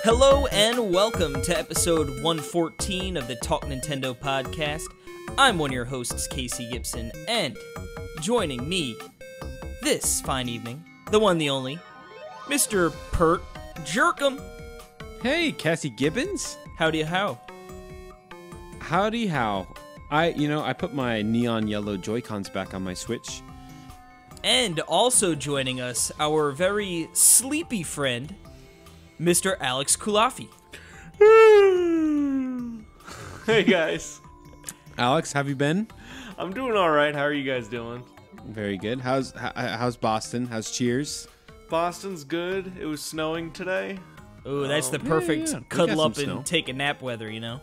Hello and welcome to episode 114 of the Talk Nintendo podcast. I'm one of your hosts, Casey Gibson, and joining me this fine evening, the one, the only, Mr. Pert Jerkum. Hey, Cassie Gibbons. Howdy how. Howdy how. I put my neon yellow Joy-Cons back on my Switch. And also joining us, our very sleepy friend, Mr. Alex Culafi. Hey guys, Alex, how have you been? I'm doing all right. How are you guys doing? Very good. How's Boston? How's Cheers? Boston's good. It was snowing today. Ooh, that's the perfect yeah. We cuddle got up some and snow. take a nap weather, you know?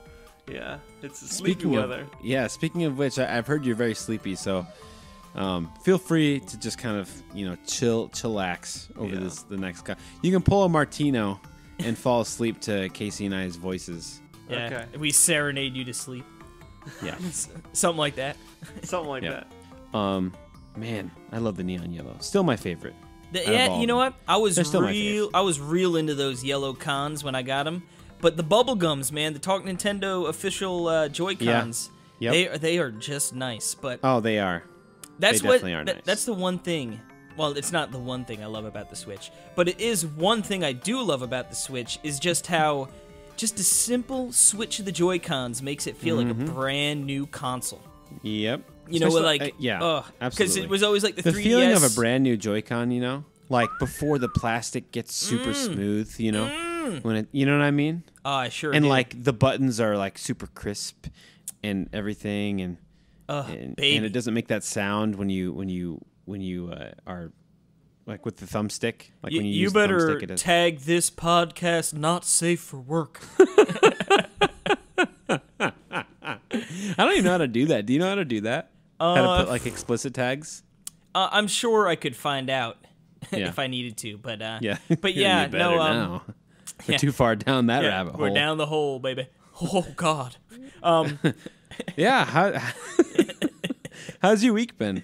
Yeah, it's sleepy weather. Speaking of which, I've heard you're very sleepy, so feel free to just kind of, chillax over the next guy. You can pull a Martino and fall asleep to Casey and I's voices. Yeah, Okay. we serenade you to sleep. Yeah. Something like that. Something like Yeah. that. Man, I love the neon yellow. Still my favorite. Yeah, you know what? I was They're still my fave. real into those yellow cons when I got them. But the bubble gums, man, the Talk Nintendo official Joy-Cons, Yeah. Yep. they are just nice. But Oh, they are. that's they what definitely are nice. that's the one thing. Well, it's not the one thing I love about the Switch, but it is one thing I do love about the Switch is just how just a simple switch of the Joy-Cons makes it feel like a brand new console. Yep. You know, Especially- yeah, because absolutely. it was always like the 3DS. feeling of a brand new Joy-Con, like before the plastic gets super smooth, when it, you know what I mean? Oh, I sure And do. like the buttons are like super crisp and everything, and baby. and it doesn't make that sound when you are like with the thumbstick. Like when you You use the better thumbstick, it does. tag this podcast not safe for work. I don't even know how to do that. Do you know how to do that? How to put like explicit tags? I'm sure I could find out Yeah. if I needed to, but Yeah. but yeah, You better no, now. We're yeah. too far down that yeah, rabbit hole. we're down the hole, baby. Oh God. Yeah. How's your week been?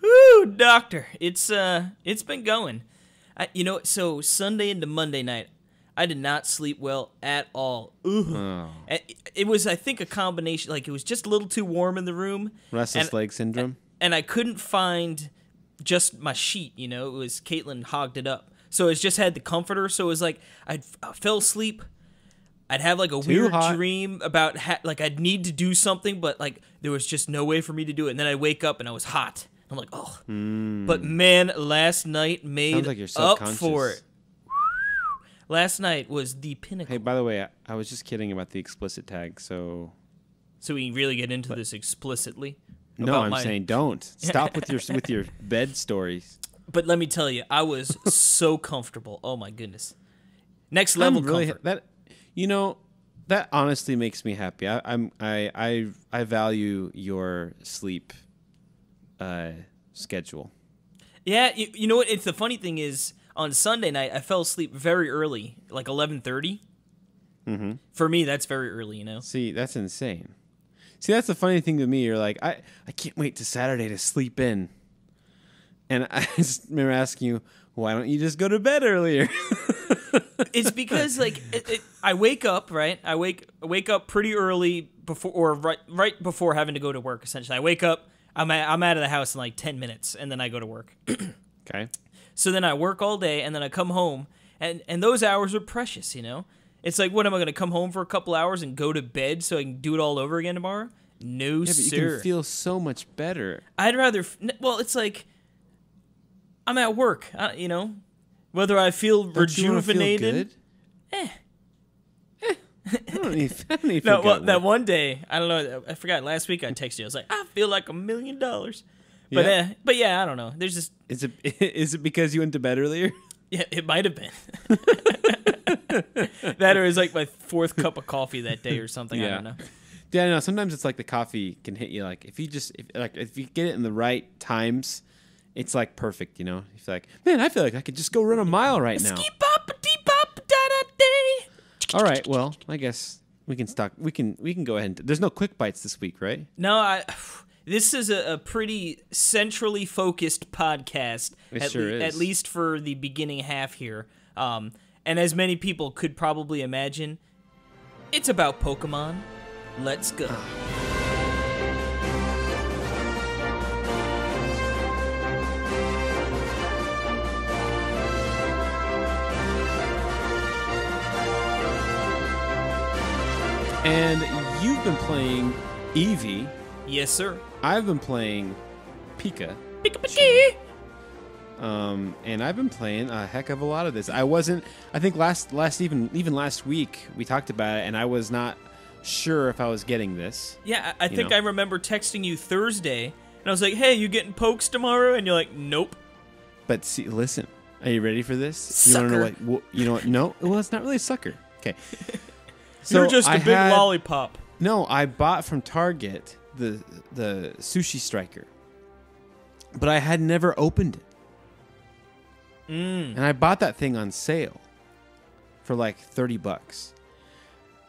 Woo, doctor. It's been going. So Sunday into Monday night, I did not sleep well at all. Ooh. Oh. It was, I think, a combination. Like, it was just a little too warm in the room. Restless leg syndrome? And I couldn't find just my sheet, It was Caitlin hogged it up. So it just had the comforter. So it was like I fell asleep. I'd have like a weird hot. dream about like I'd need to do something, but like there was just no way for me to do it. And then I'd wake up and I was hot. I'm like, oh. But man, last night made Sounds like you're up subconscious. for it. Last night was the pinnacle. Hey, by the way, I was just kidding about the explicit tag, so... So we can really get into this explicitly. No, about I'm my- saying don't. Stop with your bed stories. But let me tell you, I was so comfortable. Oh my goodness. Next level comfort. That honestly makes me happy. I value your sleep schedule. Yeah, you know what? It's the funny thing is, on Sunday night, I fell asleep very early, like 11:30. Mm-hmm. For me, that's very early, See, that's insane. See, that's the funny thing to me. You're like, I can't wait to Saturday to sleep in. And I just remember asking you, why don't you just go to bed earlier? It's because like I wake up, right? I wake up pretty early before, or right before having to go to work. Essentially, I wake up. I'm out of the house in like 10 minutes, and then I go to work. Okay. So then I work all day, and then I come home, and those hours are precious, It's like, what, am I going to come home for a couple hours and go to bed so I can do it all over again tomorrow? No, Yeah, but sir. you can feel so much better. I'd rather, well, it's like, I'm at work, whether I feel Don't you wanna feel rejuvenated. good? I don't need to No, feel well, good. that one day, I don't know, I forgot, last week I texted you, I was like, I feel like $1 million. But Yeah. but yeah, I don't know. There's just, Is it because you went to bed earlier? yeah, it might have been. That, or it was like my 4th cup of coffee that day or something, I Yeah. don't know. Yeah, no. Sometimes it's like the coffee can hit you. Like if you get it in the right times, it's like perfect. You feel like, man, I feel like I could just go run a mile right now. Ski-bop-a-dee-bop-da-da-dee. All right, well, I guess we can stop. We can go ahead. There's no quick bites this week, right? No, this is a pretty centrally focused podcast. It sure is. At least for the beginning half here. And as many people could probably imagine, it's about Pokemon. Let's go. And you've been playing Eevee. Yes, sir. I've been playing Pika. Pika. And I've been playing a heck of a lot of this. I think even last week we talked about it, and I was not sure if I was getting this. Yeah, I think I remember texting you Thursday, and I was like, "Hey, you getting Pokes tomorrow?" And you're like, "Nope." But see, listen, are you ready for this? Sucker. You want to know what? You know what? No, well, it's not really a sucker. Okay. So You're just a big lollipop. No, I bought from Target the Sushi Striker, but I had never opened it. And I bought that thing on sale for like $30.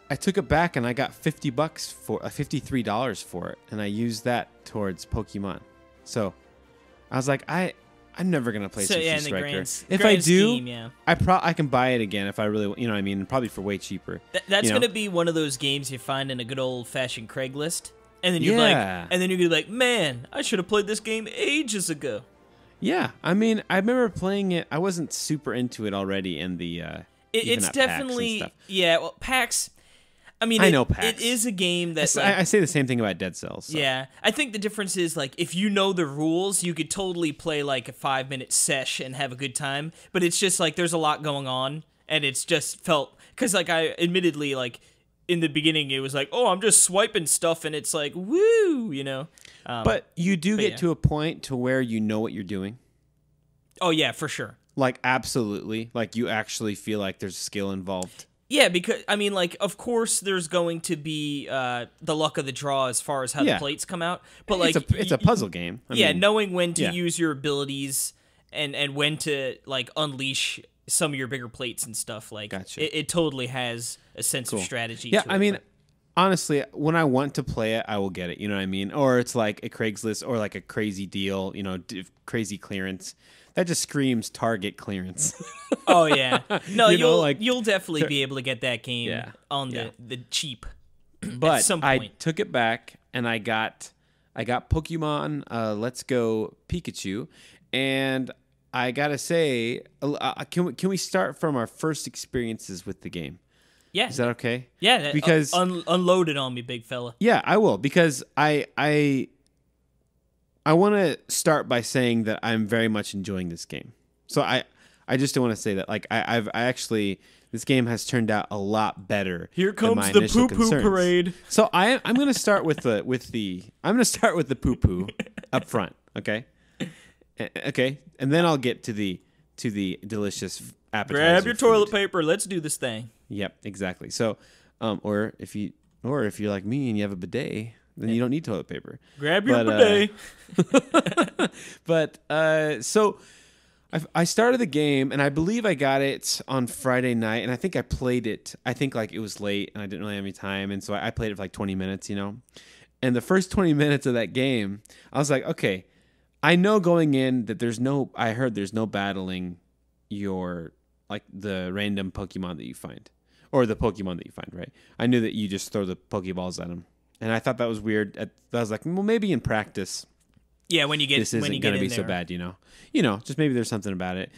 I took it back and I got $50 for $53 for it, and I used that towards Pokemon. So I was like, I'm never gonna play Sushi Striker. If I do, scheme, yeah. I can buy it again if I really, you know what I mean, probably for way cheaper. That's gonna be one of those games you find in a good old fashioned Craigslist, and then you're like, man, I should have played this game ages ago. Yeah, I mean, I remember playing it. I wasn't super into it already in the. It's definitely Well, PAX. I mean, I know PAX. It is a game that I say the same thing about Dead Cells. So. Yeah, I think the difference is like if you know the rules, you could totally play like a 5-minute sesh and have a good time. But it's just like there's a lot going on, and it's just felt because like I admittedly like in the beginning it was like, oh, I'm just swiping stuff, and it's like woo, you know. But you do get to a point to where you know what you're doing. Oh yeah, for sure. Like absolutely, like you actually feel like there's skill involved. Yeah, because, I mean, like, of course there's going to be the luck of the draw as far as how the plates come out. But, like... It's a puzzle game. I mean, knowing when to use your abilities and when to, like, unleash some of your bigger plates and stuff. Like, gotcha. it totally has a sense of strategy to it. Yeah, I mean, honestly, when I want to play it, I will get it. You know what I mean? Or it's like a Craigslist or like a crazy deal, you know, crazy clearance. That just screams Target clearance. Oh yeah, no, you'll definitely be able to get that game on the cheap. But at some point. I took it back and I got Pokemon Let's Go Pikachu, and I gotta say, can we start from our first experiences with the game? Yeah, is that okay? Yeah, because unload it on me, big fella. Yeah, I will, because I want to start by saying that I'm very much enjoying this game. So I just want to say that, like, I actually, this game has turned out a lot better. Here comes the poo-poo parade. So I'm going to start with the poo-poo up front. Okay, and then I'll get to the delicious appetizer. Grab your toilet paper. Let's do this thing. Yep, exactly. So, or if you're like me and you have a bidet, then you don't need toilet paper. Grab your bidet. But so I started the game, and I believe I got it on Friday night, and I think I played it. I think like it was late, and I didn't really have any time, and so I played it for like 20 minutes, you know. And the first 20 minutes of that game, I was like, okay, I know going in that I heard there's no battling your like the random Pokemon that you find, or the Pokemon that you find, right? I knew that you just throw the Pokeballs at them. And I thought that was weird. I was like, well, maybe in practice, when you get this isn't going to be so bad, you know. Just maybe there's something about it.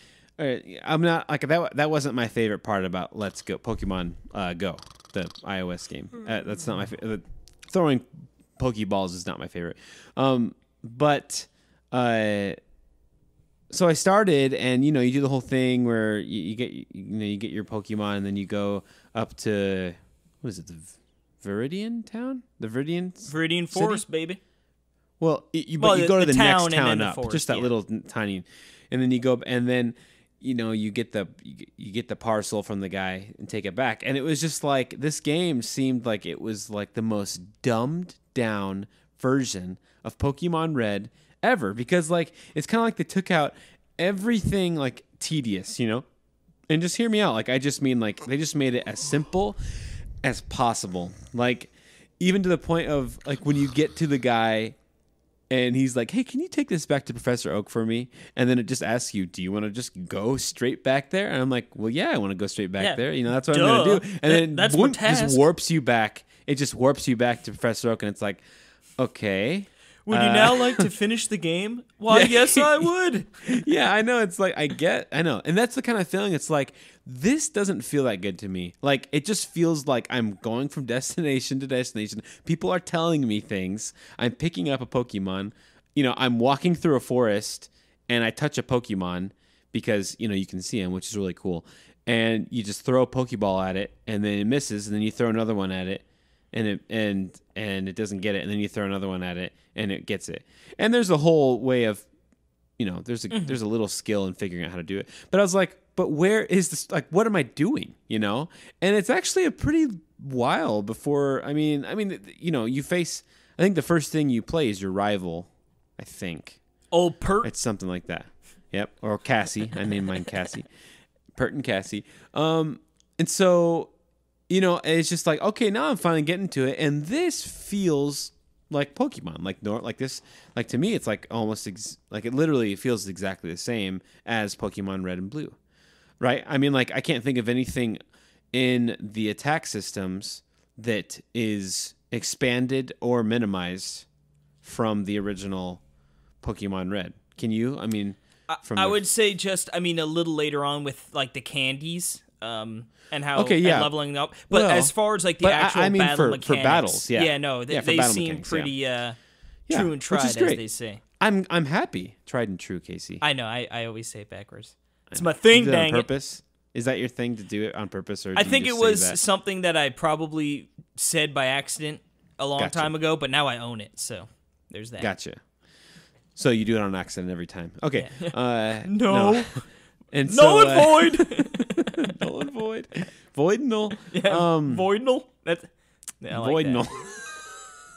I'm not like that. That wasn't my favorite part about Let's Go Pokemon Go, the iOS game. That's not my favorite. Throwing Pokeballs is not my favorite. But so I started, and you do the whole thing where you get your Pokemon, and then you go up to what is it, the Viridian town? The Viridian Forest, baby. Well, you go to the next town up, forest, just that little tiny, and then you go, and then you get the parcel from the guy and take it back, and it was just like this game seemed like it was like the most dumbed down version of Pokemon Red ever, because like it's kind of like they took out everything like tedious, and just hear me out. Like I just mean like they just made it as simple as possible, like even to the point of like when you get to the guy And he's like, hey, can you take this back to Professor Oak for me? And then it just asks you, do you want to just go straight back there? And I'm like, well, yeah, I want to go straight back there. That's what I'm going to do. And then that's it just warps you back. It just warps you back to Professor Oak, and it's like, okay. Would you now like to finish the game? Why, yes, I would. Yeah, I know. It's like, I know. And that's the kind of feeling. It's like, this doesn't feel that good to me. Like, it just feels like I'm going from destination to destination. People are telling me things. I'm picking up a Pokemon. I'm walking through a forest, and I touch a Pokemon because, you can see him, which is really cool. And you just throw a Pokeball at it, and then it misses, and then you throw another one at it, and it doesn't get it, and then you throw another one at it, and it gets it. And there's a whole way of, there's a little skill in figuring out how to do it. But I was like, but where is this? Like, what am I doing? And it's actually a pretty while before. I mean, you face. I think the first thing you play is your rival. I think. Oh, Pert. It's something like that. Yep. Or Cassie. I named mine Cassie. Pert and Cassie. And so, it's just like, okay, now I'm finally getting to it, and this feels like Pokemon, like this, like to me, it's like almost like it literally feels exactly the same as Pokemon Red and Blue, right? I mean, like I can't think of anything in the attack systems that is expanded or minimized from the original Pokemon Red. Can you? I mean, I would say just, a little later on with like the candies. And how and leveling up, but as far as like the actual battle mechanics, for battles, they seem pretty true and tried, as they say. I'm happy, tried and true, Casey. I know. I always say it backwards. It's my thing. Dang on purpose? Is that your thing to do it on purpose, or I think it was something that I probably said by accident a long time ago, but now I own it. So there's that. Gotcha. So you do it on accident every time. Okay. Yeah. No. And null and void. Null and void. Void null. Yeah, void null. That's void null.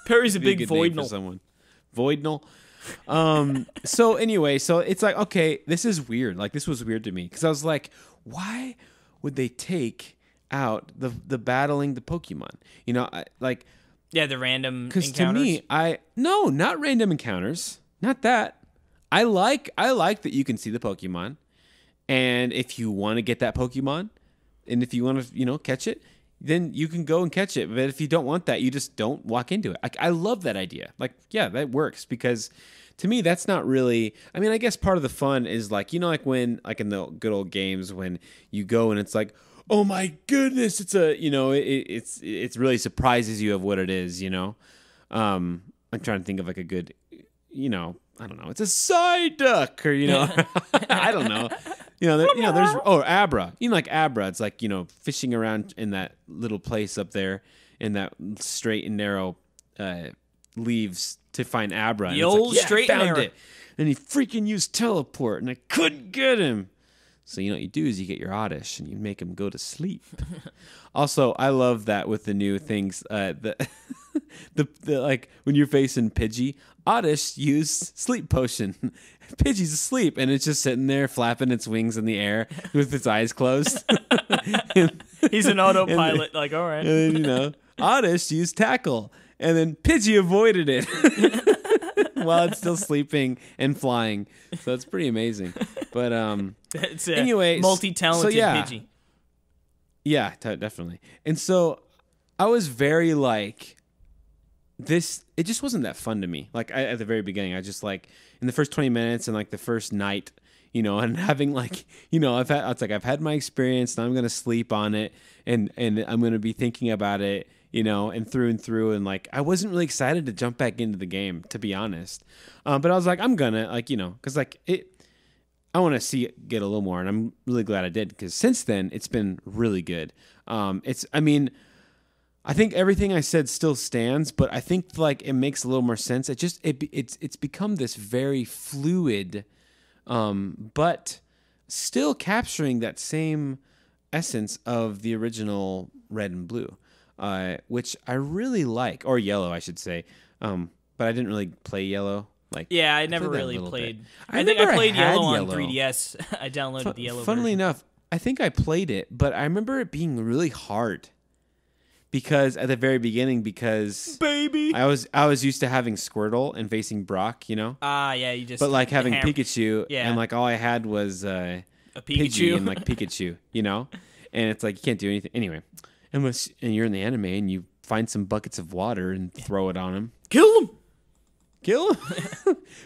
Perry's a big void null. Someone. Void null. So anyway, so it's like, okay, this is weird. Like this was weird to me because I was like, why would they take out the battling the Pokemon? The random encounters. Because to me, not random encounters. Not that. I like that you can see the Pokemon. And if you want to get that Pokemon, and if you want to, catch it, then you can go and catch it. But if you don't want that, you just don't walk into it. I love that idea. Like, yeah, that works because to me, that's not really. I mean, I guess part of the fun is like, like when, like in the good old games, when you go and it's like, oh my goodness, it's a, it really surprises you of what it is. I'm trying to think of like a good, I don't know, it's a Psyduck or I don't know. There's Abra. Like Abra, it's like, fishing around in that little place up there in that straight and narrow leaves to find Abra. The old straight and narrow. It. And he freaking used teleport, and I couldn't get him. So what you do is you get your Oddish and you make him go to sleep. Also, I love that with the new things. The like when you're facing Pidgey, Oddish used sleep potion. Pidgey's asleep and it's just sitting there flapping its wings in the air with its eyes closed. He's an autopilot. Like, all right. And then, Oddish used tackle, and then Pidgey avoided it while it's still sleeping and flying. So it's pretty amazing. But it's anyways, multi-talented Pidgey. Yeah, definitely. And so I was very like this. It just wasn't that fun to me. Like at the very beginning, I just like in the first 20 minutes and like the first night, and having like, I've had my experience and I'm going to sleep on it and I'm going to be thinking about it, and through. And like, I wasn't really excited to jump back into the game, to be honest. But I was like, I'm going to cause like I want to see it get a little more, and I'm really glad I did because since then it's been really good. I think everything I said still stands, but I think like it makes a little more sense. It's become this very fluid, but still capturing that same essence of the original Red and Blue, which I really like, or Yellow, I should say. But I didn't really play Yellow. I never really played. I think I played Yellow on 3DS. I downloaded the Yellow Funnily version. enough, I think I played it, but I remember it being really hard because at the very beginning, baby. I was used to having Squirtle and facing Brock, you know. Yeah, you just. But like having Pikachu, Yeah. and like all I had was a Pidgey Pikachu. and like Pikachu, you know. And it's like you can't do anything anyway. And you're in the anime and you find some buckets of water and throw it on him. Kill him.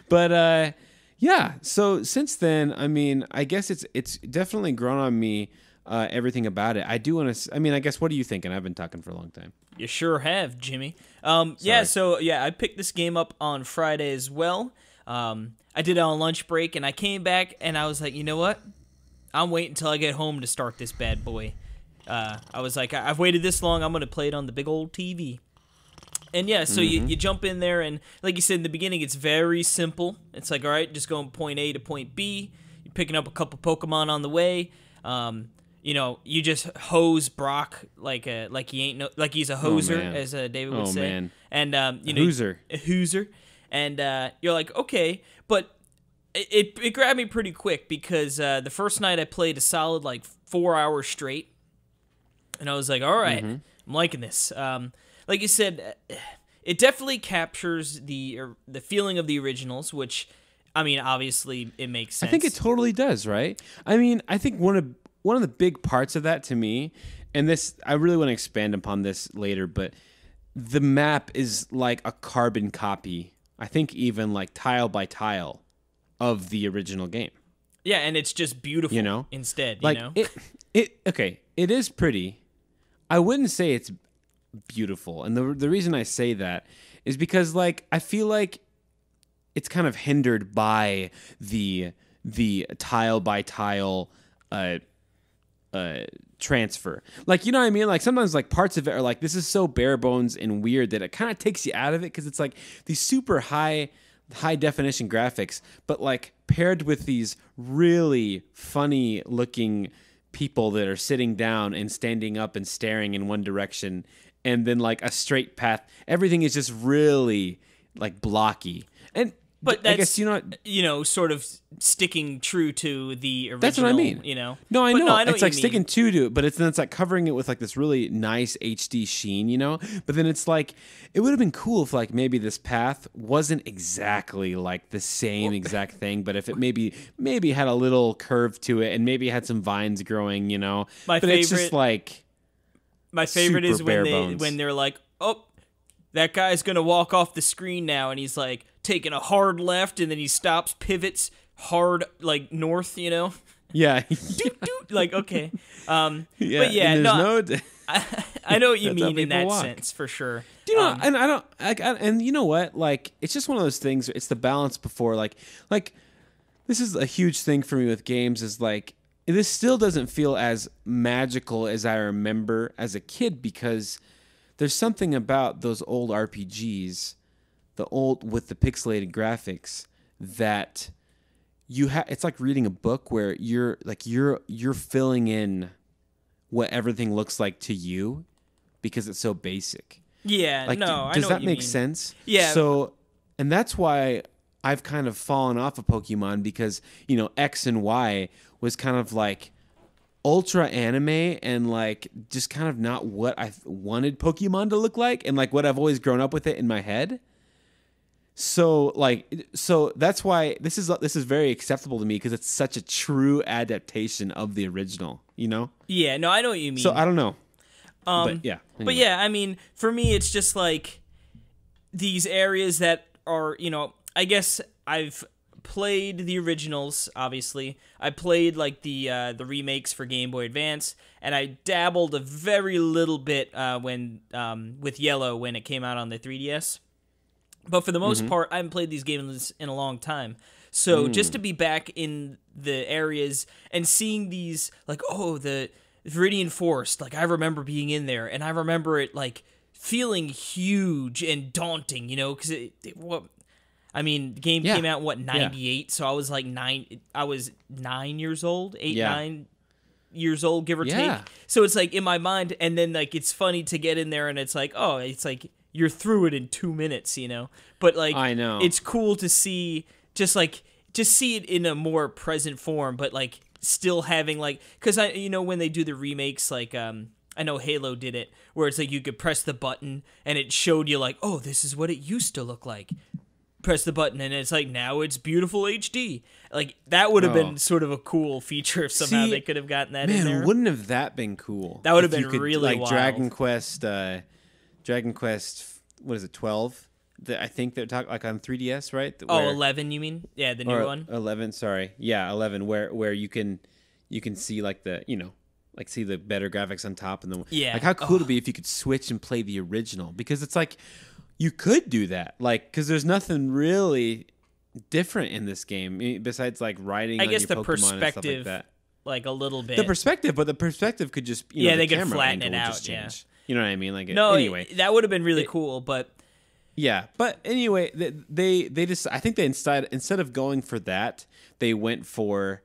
But yeah. So since then, I mean, I guess it's definitely grown on me. Everything about it. I do want to. I mean, I guess. What are you thinking? I've been talking for a long time. You sure have, Jimmy. Yeah. So yeah, I picked this game up on Friday as well. I did it on lunch break, and I came back, and I was like, you know what? I'm waiting until I get home to start this bad boy. I was like, I've waited this long. I'm gonna play it on the big old TV. And yeah, so you jump in there, and like you said in the beginning, it's very simple. It's like, all right, just going point A to point B. You're picking up a couple Pokemon on the way. You know, you just hose Brock like he ain't no, like he's a hoser, as David would say. Man. And you know, a hooser. And you're like, okay, but it grabbed me pretty quick because the first night I played a solid like 4 hours straight, and I was like, all right, I'm liking this. Like you said, it definitely captures the feeling of the originals, which, I mean, obviously it makes sense. I think it totally does, right? I mean, I think one of the big parts of that to me, and this, I really want to expand upon this later, but the map is like a carbon copy, I think even like tile by tile, of the original game. Yeah, and it's just beautiful, you know? Instead, like, you know? Okay, it is pretty. I wouldn't say it's beautiful, and the reason I say that is because, like, I feel like it's kind of hindered by the tile by tile transfer. Like, you know what I mean? Like, sometimes like parts of it are like, this is so bare bones and weird that it kind of takes you out of it, because it's like these super high definition graphics, but like paired with these really funny looking people that are sitting down and standing up and staring in one direction, and then like a straight path. Everything is just really like blocky. But that's, I guess, you know, sort of sticking true to the original. That's what I mean. You know. No, I know. No, I know it's what like you sticking mean. to it, but it's like covering it with like this really nice HD sheen, you know. But then it's like, it would have been cool if like maybe this path wasn't exactly like the same exact thing, but if it maybe had a little curve to it, and maybe had some vines growing, you know. It's just like, my favorite is when when they're like, oh, that guy's gonna walk off the screen now, and he's like taking a hard left, and then he stops, pivots hard like north, you know. Yeah. Doot, doot, like, okay. Yeah, but yeah, and no, I know what you That's how mean in people that walk. sense, for sure. Do you know? And I don't. And you know what? Like, it's just one of those things. It's the balance before. Like this is a huge thing for me with games. Is like, this still doesn't feel as magical as I remember as a kid, because there's something about those old RPGs, the old with the pixelated graphics, that you have. It's like reading a book where you're filling in what everything looks like to you, because it's so basic. Yeah, Like, no, I does know that what you make mean. sense? Yeah. So, and that's why I've kind of fallen off of Pokemon, because, you know, X and Y was kind of like ultra anime, and like just kind of not what I wanted Pokemon to look like, and like what I've always grown up with it in my head. So that's why this is very acceptable to me, because it's such a true adaptation of the original, you know? Yeah, no, I know what you mean. So I don't know. But yeah. But anyway. yeah, I mean, for me, it's just like these areas that are, you know, I guess I've played the originals, obviously. I played like the remakes for Game Boy Advance, and I dabbled a very little bit when with Yellow when it came out on the 3DS. But for the most part, I haven't played these games in a long time. So just to be back in the areas and seeing these, like, oh, the Viridian Forest, like, I remember being in there, and I remember it, like, feeling huge and daunting, you know, because the game came out, in 98, so I was, like, 9 years old, 9 years old, give or take. So it's, like, in my mind, and then, like, it's funny to get in there, and it's like, oh, it's like, you're through it in 2 minutes, you know? But, like, I know. It's cool to see, just see it in a more present form, but, like, still having, like, because, you know, when they do the remakes, like, I know Halo did it, where it's like you could press the button and it showed you like, oh, this is what it used to look like. Press the button and it's like, now it's beautiful HD. Like, that would have been sort of a cool feature if somehow they could have gotten that in there. Man, wouldn't have that been cool? That would have been really wild. Dragon Quest, what is it, 12? I think they're talking like on 3DS, right? 11, you mean? Yeah, the new one. 11, sorry. Yeah, 11, where you can see like see the better graphics on top, and like how cool it'd be if you could switch and play the original, because it's like you could do that, like, because there's nothing really different in this game besides like riding. I guess the Pokemon perspective, and stuff like that. Like a little bit. The perspective could just they could flatten it out. Yeah, you know what I mean. Like anyway, that would have been really cool, but. Yeah, but anyway, they just, I think they instead of going for that, they went for,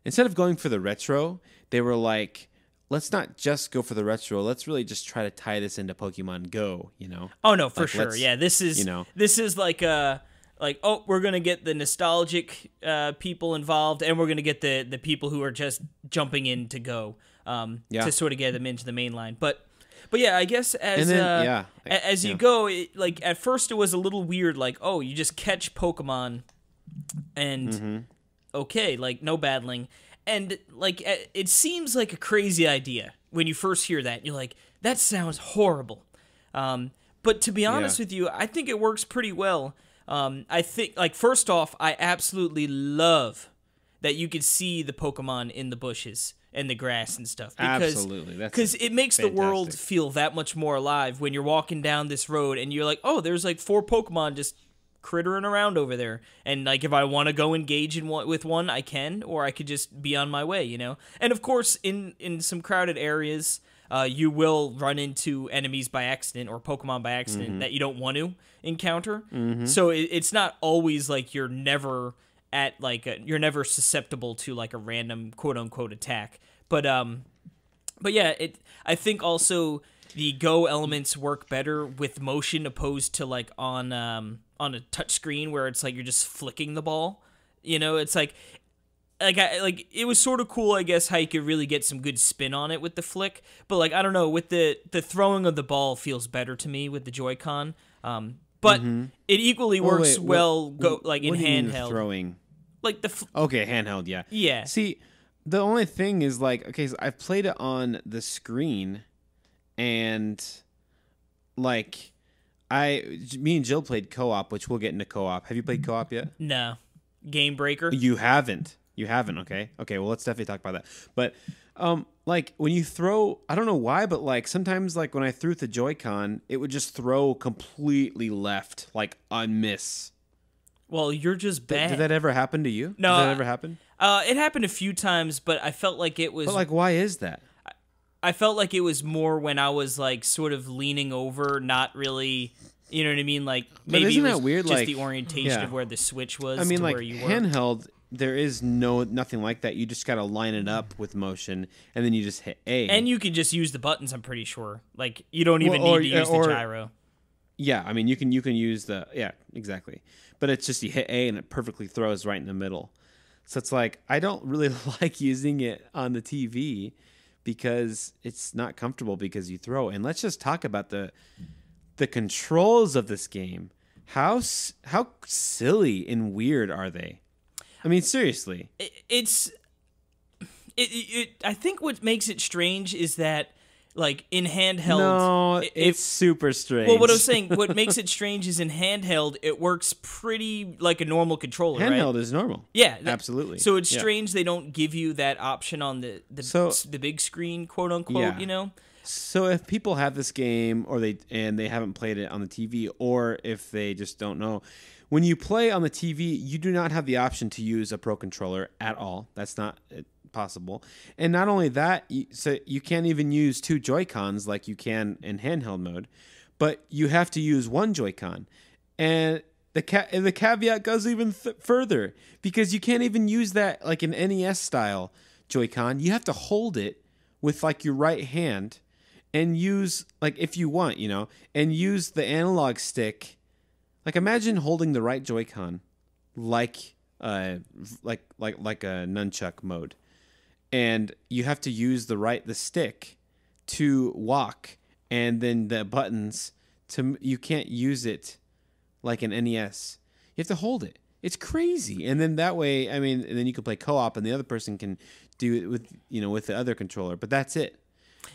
instead of going for the retro, they were like, let's not just go for the retro, let's really just try to tie this into Pokemon Go, you know? Oh no, for sure. Yeah, this is like we're gonna get the nostalgic people involved, and we're gonna get the people who are just jumping in to Go to sort of get them into the main line, But yeah, I guess as you go, like at first it was a little weird, like, oh, you just catch Pokemon, and okay, like no battling, and like it seems like a crazy idea when you first hear that. You're like, that sounds horrible, but to be honest with you, I think it works pretty well. I think, like, first off, I absolutely love that you could see the Pokemon in the bushes and the grass and stuff. Because it makes the world feel that much more alive when you're walking down this road and you're like, oh, there's like 4 Pokemon just crittering around over there. And like, if I want to go engage with one, I can, or I could just be on my way, you know? And of course, in some crowded areas, you will run into enemies by accident or Pokemon by accident that you don't want to encounter. So it's not always like you're never at like you're never susceptible to like a random quote unquote attack. But yeah, I think also the Go elements work better with motion opposed to like on a touch screen where it's like you're just flicking the ball. You know, it's like it was sort of cool, I guess, how you could really get some good spin on it with the flick. But like, I don't know, with the throwing of the ball feels better to me with the Joy-Con. But it equally works in handheld. Throwing? Like okay, handheld, yeah. Yeah. See, the only thing is like, okay, so I've played it on the screen, and like me and Jill played co-op, which we'll get into co-op. Have you played co-op yet? No. Game breaker? You haven't. Okay. Okay, well, let's definitely talk about that. But like when you throw, I don't know why, but like sometimes like when I threw with the Joy-Con, it would just throw completely left, like on miss. Well, you're just bad. Did that ever happen to you? No. Did that ever happen? It happened a few times, but I felt like it was... But like, why is that? I felt like it was more when I was like sort of leaning over, not really... You know what I mean? Like, maybe isn't it was that weird? Just like, the orientation of where the switch was. I mean, to like where you were. handheld, there is nothing like that. You just got to line it up with motion, and then you just hit A. And you can just use the buttons. I'm pretty sure. Like, you don't even need to use the gyro. Yeah, I mean, you can use the exactly. But it's just you hit A and it perfectly throws right in the middle. So it's like, I don't really like using it on the TV because it's not comfortable because you throw. And let's just talk about the controls of this game. How silly and weird are they? I mean, seriously. I think what makes it strange is that, like, in handheld... No, it's super strange. Well, what I was saying, what makes it strange is in handheld, it works pretty like a normal controller, handheld is normal. Yeah. Absolutely. So it's strange they don't give you that option on the big screen, quote unquote, you know? So if people have this game or they haven't played it on the TV, or if they just don't know, when you play on the TV, you do not have the option to use a Pro Controller at all. That's not possible. And not only that, so you can't even use 2 Joy-Cons like you can in handheld mode, but you have to use 1 Joy-Con. And the caveat goes even further, because you can't even use that like an NES style Joy-Con. You have to hold it with like your right hand and use, like, if you want, you know, and use the analog stick. Like, imagine holding the right Joy-Con like a nunchuck mode. And you have to use the stick to walk, and then the buttons you can't use it like an NES. You have to hold it. It's crazy. And then that way, I mean, and then you can play co-op, and the other person can do it with the other controller. But that's it.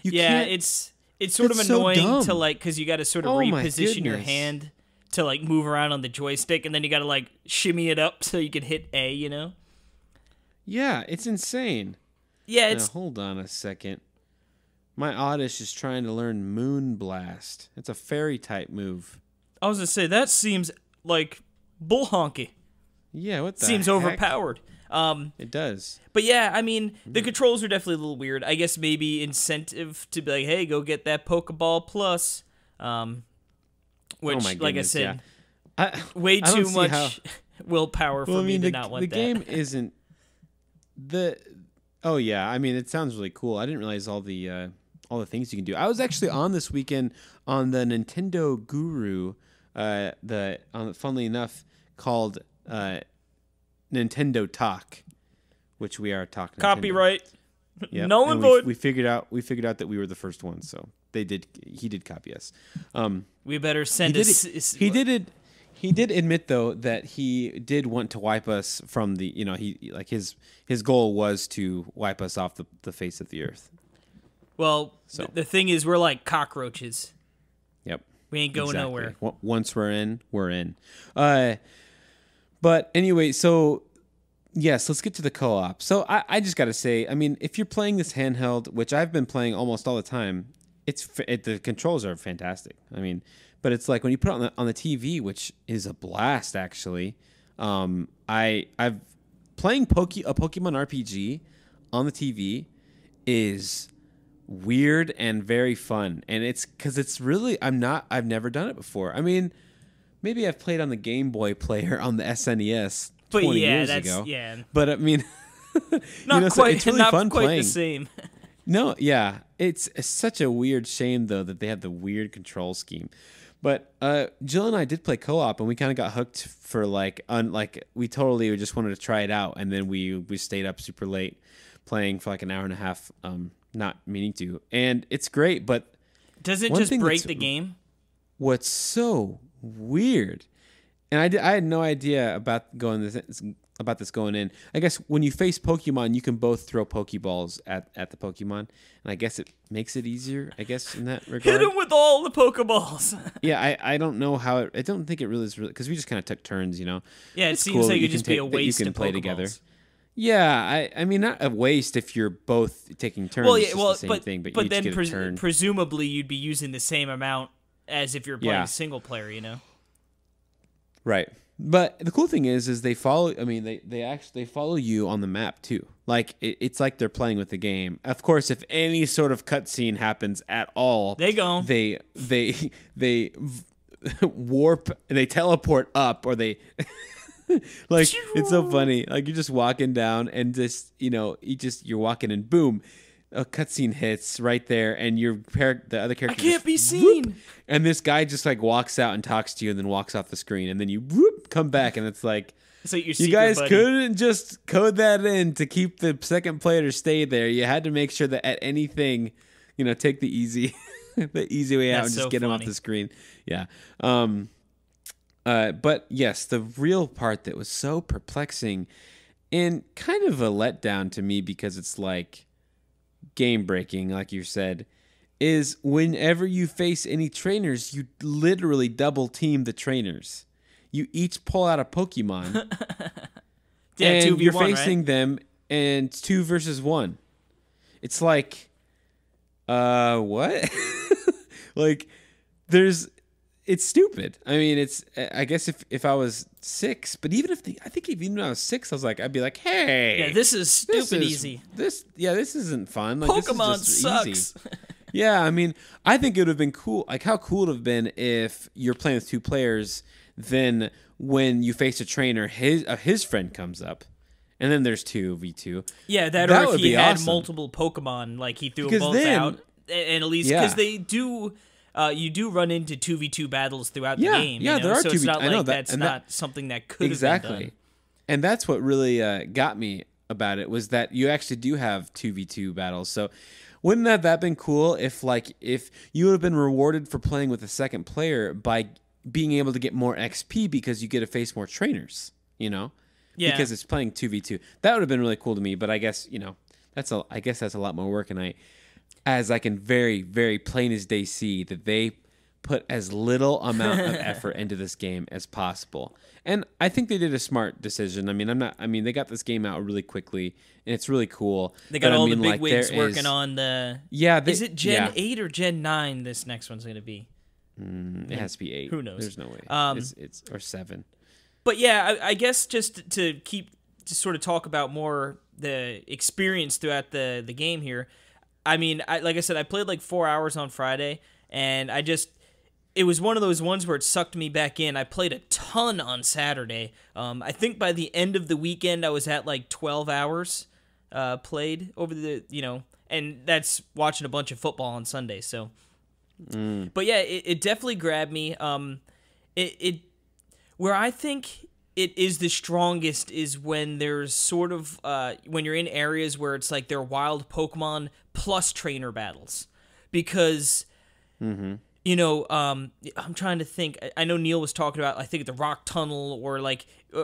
It's sort of annoying to like, because you got to sort of reposition your goodness. hand to like move around on the joystick, and then you got to like shimmy it up so you can hit A. Yeah, it's insane. Yeah, Now, hold on a second. My Oddish is trying to learn Moon Blast. It's a fairy type move. I was gonna say that seems like bull honky. Yeah, what the Seems heck? overpowered. It does. But yeah, I mean, the controls are definitely a little weird. I guess maybe incentive to be like, hey, go get that Pokeball Plus. Which, Oh my goodness, like I said, yeah. way I don't too see much how- willpower for me to not want the that. game isn't the. Oh yeah, I mean it sounds really cool. I didn't realize all the things you can do. I was actually on this weekend on the Nintendo Guru, funnily enough, called Nintendo Talk, which we are talking. Copyright. Yep. Null and And void. we figured out that we were the first ones, so he did copy us. We better send He did admit though that he did want to wipe us from the, his goal was to wipe us off the face of the earth. Well, So. the thing is, we're like cockroaches. Yep. We ain't going Exactly. nowhere. Once we're in, we're in. But anyway, so yes, let's get to the co-op. So I just got to say, I mean, if you're playing this handheld, which I've been playing almost all the time, the controls are fantastic. I mean, but it's like when you put it on the TV, which is a blast actually. I've playing a Pokemon RPG on the TV is weird and very fun, and it's because it's really I've never done it before. I mean, maybe I've played on the Game Boy player on the SNES 20 years ago. Yeah, But I mean, not so quite. it's really not fun quite playing. the same. No, yeah, it's such a weird shame though that they have the weird control scheme. But Jill and I did play co-op, and we kind of got hooked for we totally just wanted to try it out, and then we stayed up super late playing for like an hour and a half, not meaning to, and it's great. But Does it one just thing break that's- the game? what's so weird, and I had no idea about this going in. I guess when you face Pokemon, you can both throw Pokeballs at the Pokemon, and I guess it makes it easier. I guess in that regard. Hit him with all the Pokeballs. Yeah, I don't know how I don't think it really is because we just kind of took turns, Yeah, it It's seems cool like that it'd you just can be a take- that you waste can of play Pokeballs. together. Yeah, I mean not a waste if you're both taking turns. Well, it's yeah, just well, the same but thing, but but you then each get a turn. presumably you'd be using the same amount as if you're playing Yeah. single player. Right. But the cool thing is they follow. I mean, they actually follow you on the map too. Like it's like they're playing with the game. Of course, if any sort of cutscene happens at all, They go. They warp. They teleport up, or they like it's so funny. Like you're just walking down, and just you're walking, and boom, a cutscene hits right there, and the other character I can't just be seen. whoop, and this guy just like walks out and talks to you, and then walks off the screen, and then you whoop, come back, and it's like It's like your you secret guys buddy. couldn't just code that in to keep the second player to stay there. You had to make sure that at anything, take the easy way out That's and just so get him off funny. the screen. Yeah. But yes, the real part that was so perplexing and kind of a letdown to me because it's like game breaking, like you said, is whenever you face any trainers, you literally double team the trainers. You each pull out a Pokemon, Yeah, and 2v1, you're right? facing them, and it's 2 versus 1. It's like, what? Like, it's stupid. I mean, I guess if I was 6, but I think even when I was 6, I'd be like, hey, Yeah, this is stupid easy. This isn't fun. Like, Pokemon this is just sucks. easy. Yeah, I mean, I think it would have been cool. Like, how cool it would have been if you're playing with 2 players, then when you face a trainer, his friend comes up, and then there's 2v2. Yeah, That or if would he be had awesome. multiple Pokemon, like he threw them Because both then- out, and at least Yeah. because they do. You do run into 2v2 battles throughout Yeah, the game. yeah, there are so it's 2v2 not I know like that- that's and not something that could have been Exactly. done. And that's what really got me about it, was that you actually do have 2v2 battles. So Wouldn't that have been cool if you would have been rewarded for playing with a second player by being able to get more XP because you get to face more trainers, you know? Yeah. Because it's playing 2v2. That would have been really cool to me, but I guess, I guess that's a lot more work, and I can very, very plain as day see that they put as little amount of effort into this game as possible. And I think they did a smart decision. I mean, they got this game out really quickly, and it's really cool. They got the big wigs working on the... Yeah. Is it Gen 8 or Gen 9 this next one's going to be? It has to be 8. Who knows? There's no way. It's or 7. But yeah, I guess just to sort of talk about more the experience throughout the game here. I mean, like I said, I played like 4 hours on Friday, and it was one of those ones where it sucked me back in. I played a ton on Saturday. I think by the end of the weekend, I was at like 12 hours played over and that's watching a bunch of football on Sunday. So, but yeah, it definitely grabbed me. Where I think it is the strongest is when there's sort of when you're in areas where it's like they're wild Pokemon plus trainer battles, because I'm trying to think. I know Neil was talking about, I think, the rock tunnel or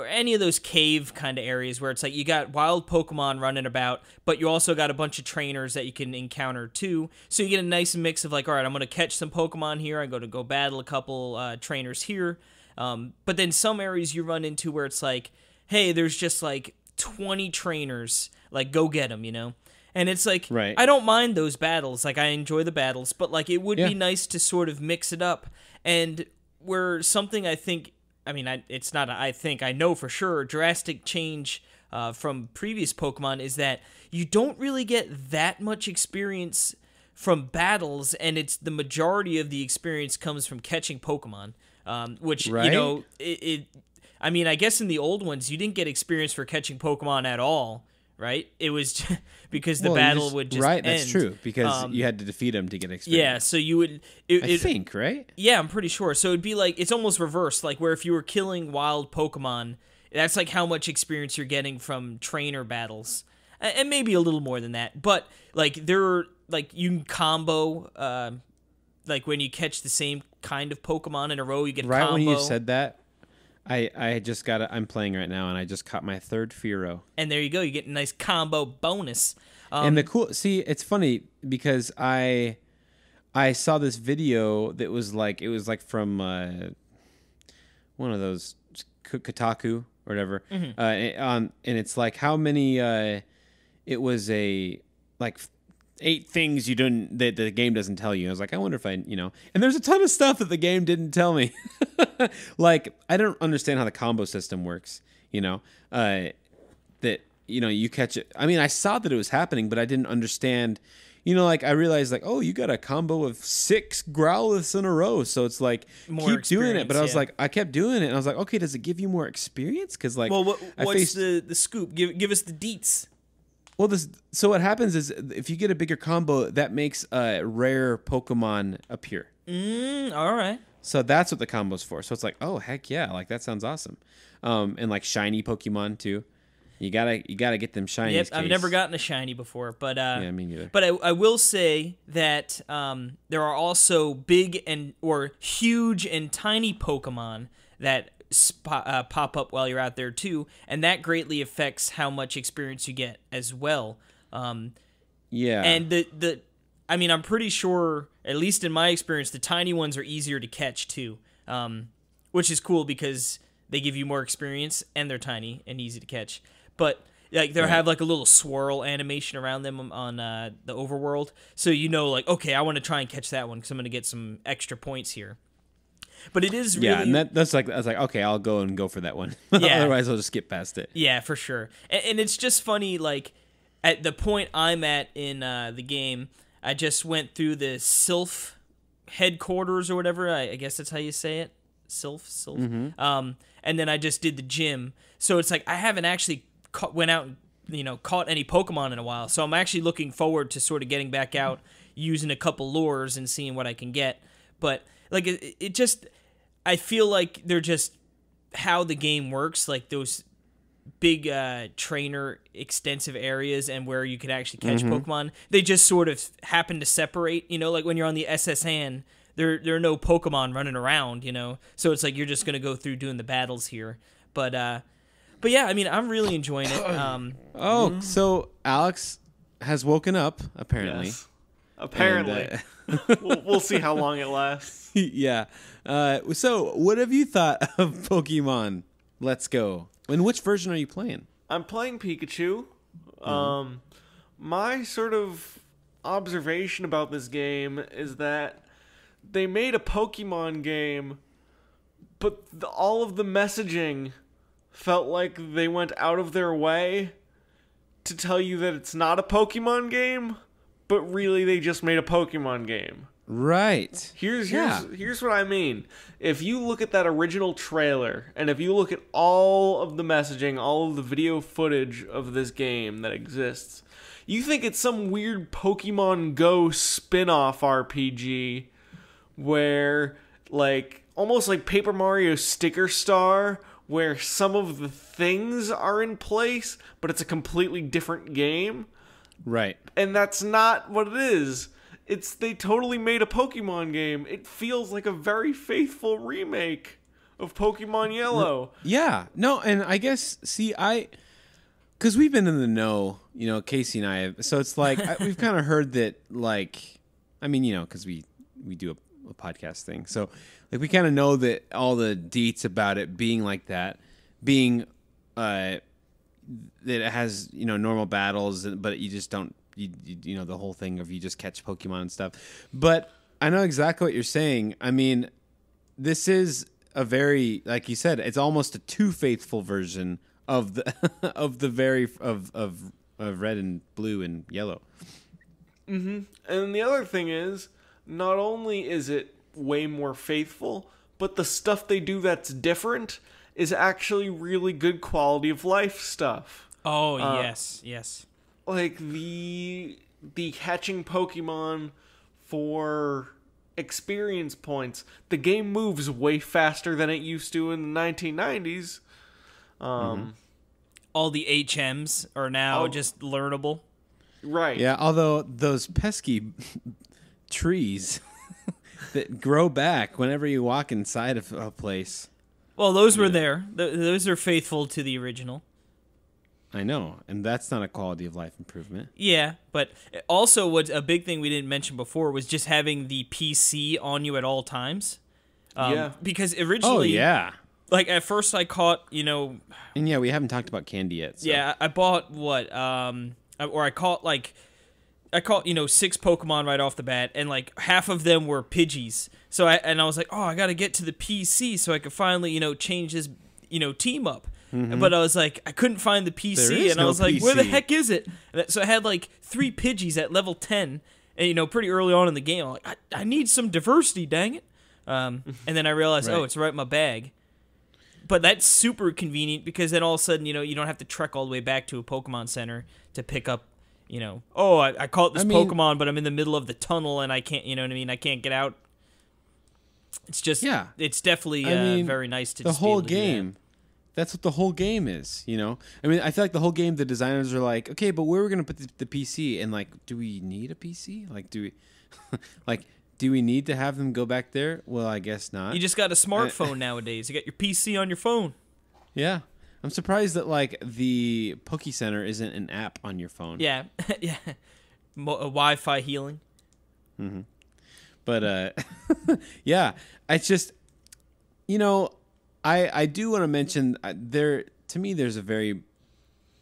any of those cave kind of areas where it's like you got wild Pokemon running about, but you also got a bunch of trainers that you can encounter too. So you get a nice mix of like, all right, I'm going to catch some Pokemon here. I'm going to go battle a couple trainers here. But then some areas you run into where it's like, hey, there's just like 20 trainers, like go get them, And it's like, right. I don't mind those battles. Like I enjoy the battles, but like it would be nice to sort of mix it up. And where something I think, it's not I think, I know for sure, a drastic change from previous Pokemon is that you don't really get that much experience from battles, and it's the majority of the experience comes from catching Pokemon. Which, right? I guess in the old ones, you didn't get experience for catching Pokemon at all, right? It was because the battle would just right, end. that's true, because you had to defeat them to get experience. Yeah, so you would... I think, right? Yeah, I'm pretty sure. So it'd be like, it's almost reversed, like where if you were killing wild Pokemon, that's like how much experience you're getting from trainer battles. And maybe a little more than that. But, like, you can combo... like when you catch the same kind of Pokemon in a row, you get a combo. Right when you said that, I'm playing right now, and I just caught my 3rd Fearow. And there you go. You get a nice combo bonus. And it's funny because I saw this video that was from one of those Kotaku or whatever. Mm-hmm. And it's like how many, it was 8 things you didn't that the game doesn't tell you. I was like, I wonder if and there's a ton of stuff that the game didn't tell me. Like, I don't understand how the combo system works, that you catch it. I mean, I saw that it was happening, but I didn't understand, I realized oh, you got a combo of 6 Growliths in a row. So it's like, more keep doing it. But I was like, I kept doing it, and I was like, okay, does it give you more experience? Cause what's the scoop? Give us the deets. Well, so what happens is if you get a bigger combo, that makes a rare Pokemon appear. All right. So that's what the combo's for. So it's like, oh, heck yeah, like that sounds awesome. And like shiny Pokemon too. You gotta get them shinies. Yep, I've never gotten a shiny before, but yeah, me neither. But I will say that there are also big or huge and tiny Pokemon that pop up while you're out there too, and that greatly affects how much experience you get as well. Yeah, and I'm pretty sure, at least in my experience, the tiny ones are easier to catch too, which is cool because they give you more experience and they're tiny and easy to catch. But like they'll have like a little swirl animation around them on the overworld, so okay, I want to try and catch that one because I'm going to get some extra points here. But it is really... Yeah, and that's like, I was like, okay, I'll go for that one. Yeah. Otherwise, I'll just skip past it. Yeah, for sure. And it's just funny, like, at the point I'm at in the game, I just went through the Sylph headquarters or whatever. I guess that's how you say it. Sylph. Mm-hmm. And then I just did the gym. So it's like I haven't actually went out and, caught any Pokemon in a while. So I'm actually looking forward to sort of getting back out, using a couple lures and seeing what I can get. But... like, it just, I feel like they're just how the game works. Like, those big trainer extensive areas and where you could actually catch Pokemon, they just sort of happen to separate, like when you're on the SSN, there are no Pokemon running around, so it's like you're just going to go through doing the battles here. But yeah, I mean, I'm really enjoying it. So Alex has woken up, apparently. Yes. Apparently. And, we'll see how long it lasts. Yeah. So what have you thought of Pokemon Let's Go? And which version are you playing? I'm playing Pikachu. My sort of observation about this game is that they made a Pokemon game, but all of the messaging felt like they went out of their way to tell you that it's not a Pokemon game, but really they just made a Pokemon game. Right. Here's what I mean. If you look at that original trailer, and if you look at all of the messaging, all of the video footage of this game that exists, you think it's some weird Pokemon Go spin-off RPG where, like, almost like Paper Mario Sticker Star, where some of the things are in place, but it's a completely different game. Right. And that's not what it is. They totally made a Pokemon game. It feels like a very faithful remake of Pokemon Yellow. Yeah. No, and I guess, because we've been in the know, Casey and I have, so it's like, we've kind of heard that, like, I mean, because we do a podcast thing. So, like, we kind of know that all the deets about it being like that, being, that it has, normal battles, but you just don't, the whole thing of you just catch Pokemon and stuff. But I know exactly what you're saying. I mean, this is a very, like you said, it's almost a too faithful version of the of red and blue and yellow. Mm-hmm. And the other thing is, not only is it way more faithful, but the stuff they do that's different is actually really good quality of life stuff. Oh, yes. Like the catching Pokemon for experience points. The game moves way faster than it used to in the 1990s. All the HMs are now just learnable. Right. Yeah, although those pesky trees that grow back whenever you walk inside of a place. Well, those were there. Those are faithful to the original. I know, and that's not a quality of life improvement. Yeah, but also what's a big thing we didn't mention before was just having the PC on you at all times. Because originally, like at first I caught, and yeah, we haven't talked about candy yet. So. Yeah, I bought I caught 6 Pokemon right off the bat, and like half of them were Pidgeys. So I was like, I got to get to the PC so I could finally, change this, team up. Mm-hmm. But I was like, I couldn't find the PC, and I was like, where the heck is it? So I had like 3 Pidgeys at level 10, and pretty early on in the game, I'm like, I need some diversity, dang it. And then I realized, it's right in my bag. But that's super convenient because then all of a sudden, you don't have to trek all the way back to a Pokemon Center to pick up, I caught this Pokemon, but I'm in the middle of the tunnel and I can't, I can't get out. It's just, it's definitely very nice to just the whole be able to game. do that. That's what the whole game is, I mean, I feel like the whole game, the designers are like, okay, but where are we going to put the PC? And like, do we need a PC? Like, do we need to have them go back there? Well, I guess not. You just got a smartphone nowadays. You got your PC on your phone. Yeah. I'm surprised that like the Poke Center isn't an app on your phone. Yeah. Yeah. Wi-Fi healing. Mm-hmm. But yeah, it's just, I do want to mention to me there's a very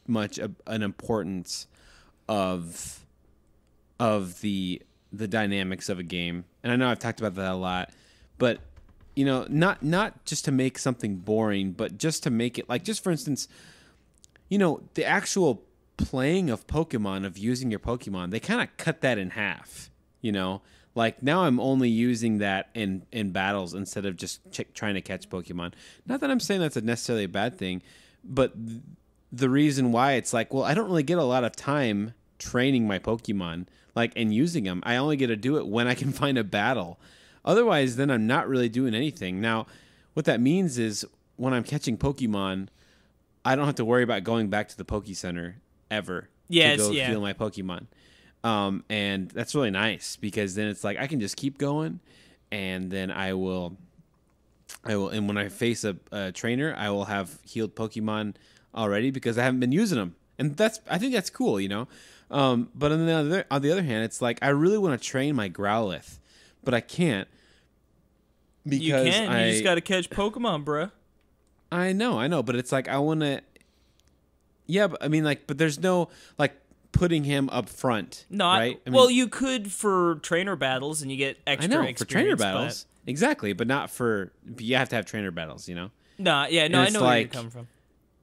much an importance of the dynamics of a game, and I know I've talked about that a lot, but not just to make something boring, but just to make it like, just for instance, the actual playing of Pokemon, of using your Pokemon, they kind of cut that in half. Like now I'm only using that in battles instead of just trying to catch Pokemon. Not that I'm saying that's necessarily a bad thing, but the reason why it's like, well, I don't really get a lot of time training my Pokemon, like, and using them. I only get to do it when I can find a battle. Otherwise, then I'm not really doing anything. Now, what that means is when I'm catching Pokemon, I don't have to worry about going back to the Poke Center ever to go heal my Pokemon. And that's really nice because then it's like I can just keep going, and then I will, and when I face a trainer, I will have healed Pokemon already because I haven't been using them, and I think that's cool, you know. But on the other hand, it's like I really want to train my Growlithe, but I can't because you just got to catch Pokemon, bruh. I know, but it's like I want to. Yeah, but I mean, like, but there's no like putting him up front, right? I mean, well, you could for trainer battles, and you get extra. I know experience, for trainer battles, exactly, but not for. You have to have trainer battles, you know. I know where you're coming from.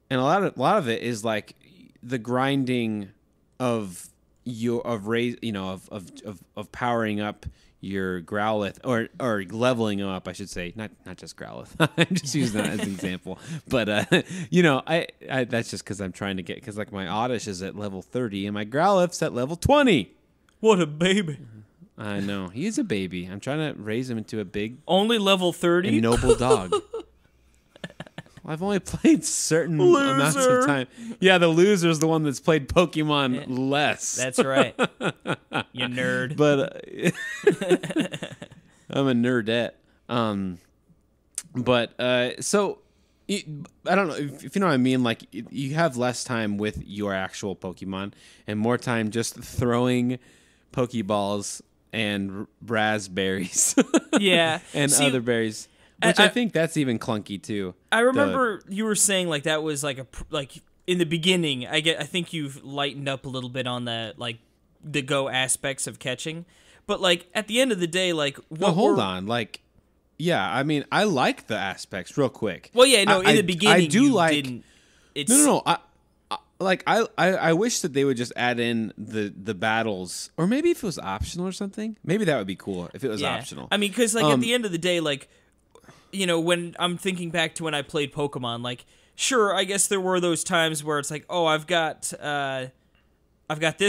And a lot of it is like the grinding of powering up your Growlithe or leveling up, I should say, not just Growlithe. I'm just using that as an example, but you know, I that's just because I'm trying to get because like my Oddish is at level 30 and my Growlithe's at level 20. What a baby! I know he's a baby. I'm trying to raise him into a big, only level 30 and noble dog. I've only played certain amounts of time. Yeah, the loser is the one that's played Pokemon less. That's right. You nerd. But I'm a nerdette. So I don't know if you know what I mean. Like you have less time with your actual Pokemon and more time just throwing Pokeballs and raspberries. Yeah, and other berries. Which I think that's even clunky too. I remember you were saying like that was like in the beginning. I think you've lightened up a little bit on the like the go aspects of catching, but like at the end of the day, like hold on, like yeah, I mean I like the aspects real quick. Well, yeah, no, in the beginning I do you like. Didn't, it's, no. I wish that they would just add in the battles, or maybe if it was optional or something. Maybe that would be cool if it was optional. I mean, because like at the end of the day, like. You know, when I'm thinking back to when I played Pokemon, like, sure, I guess there were those times where it's like, oh, I've got this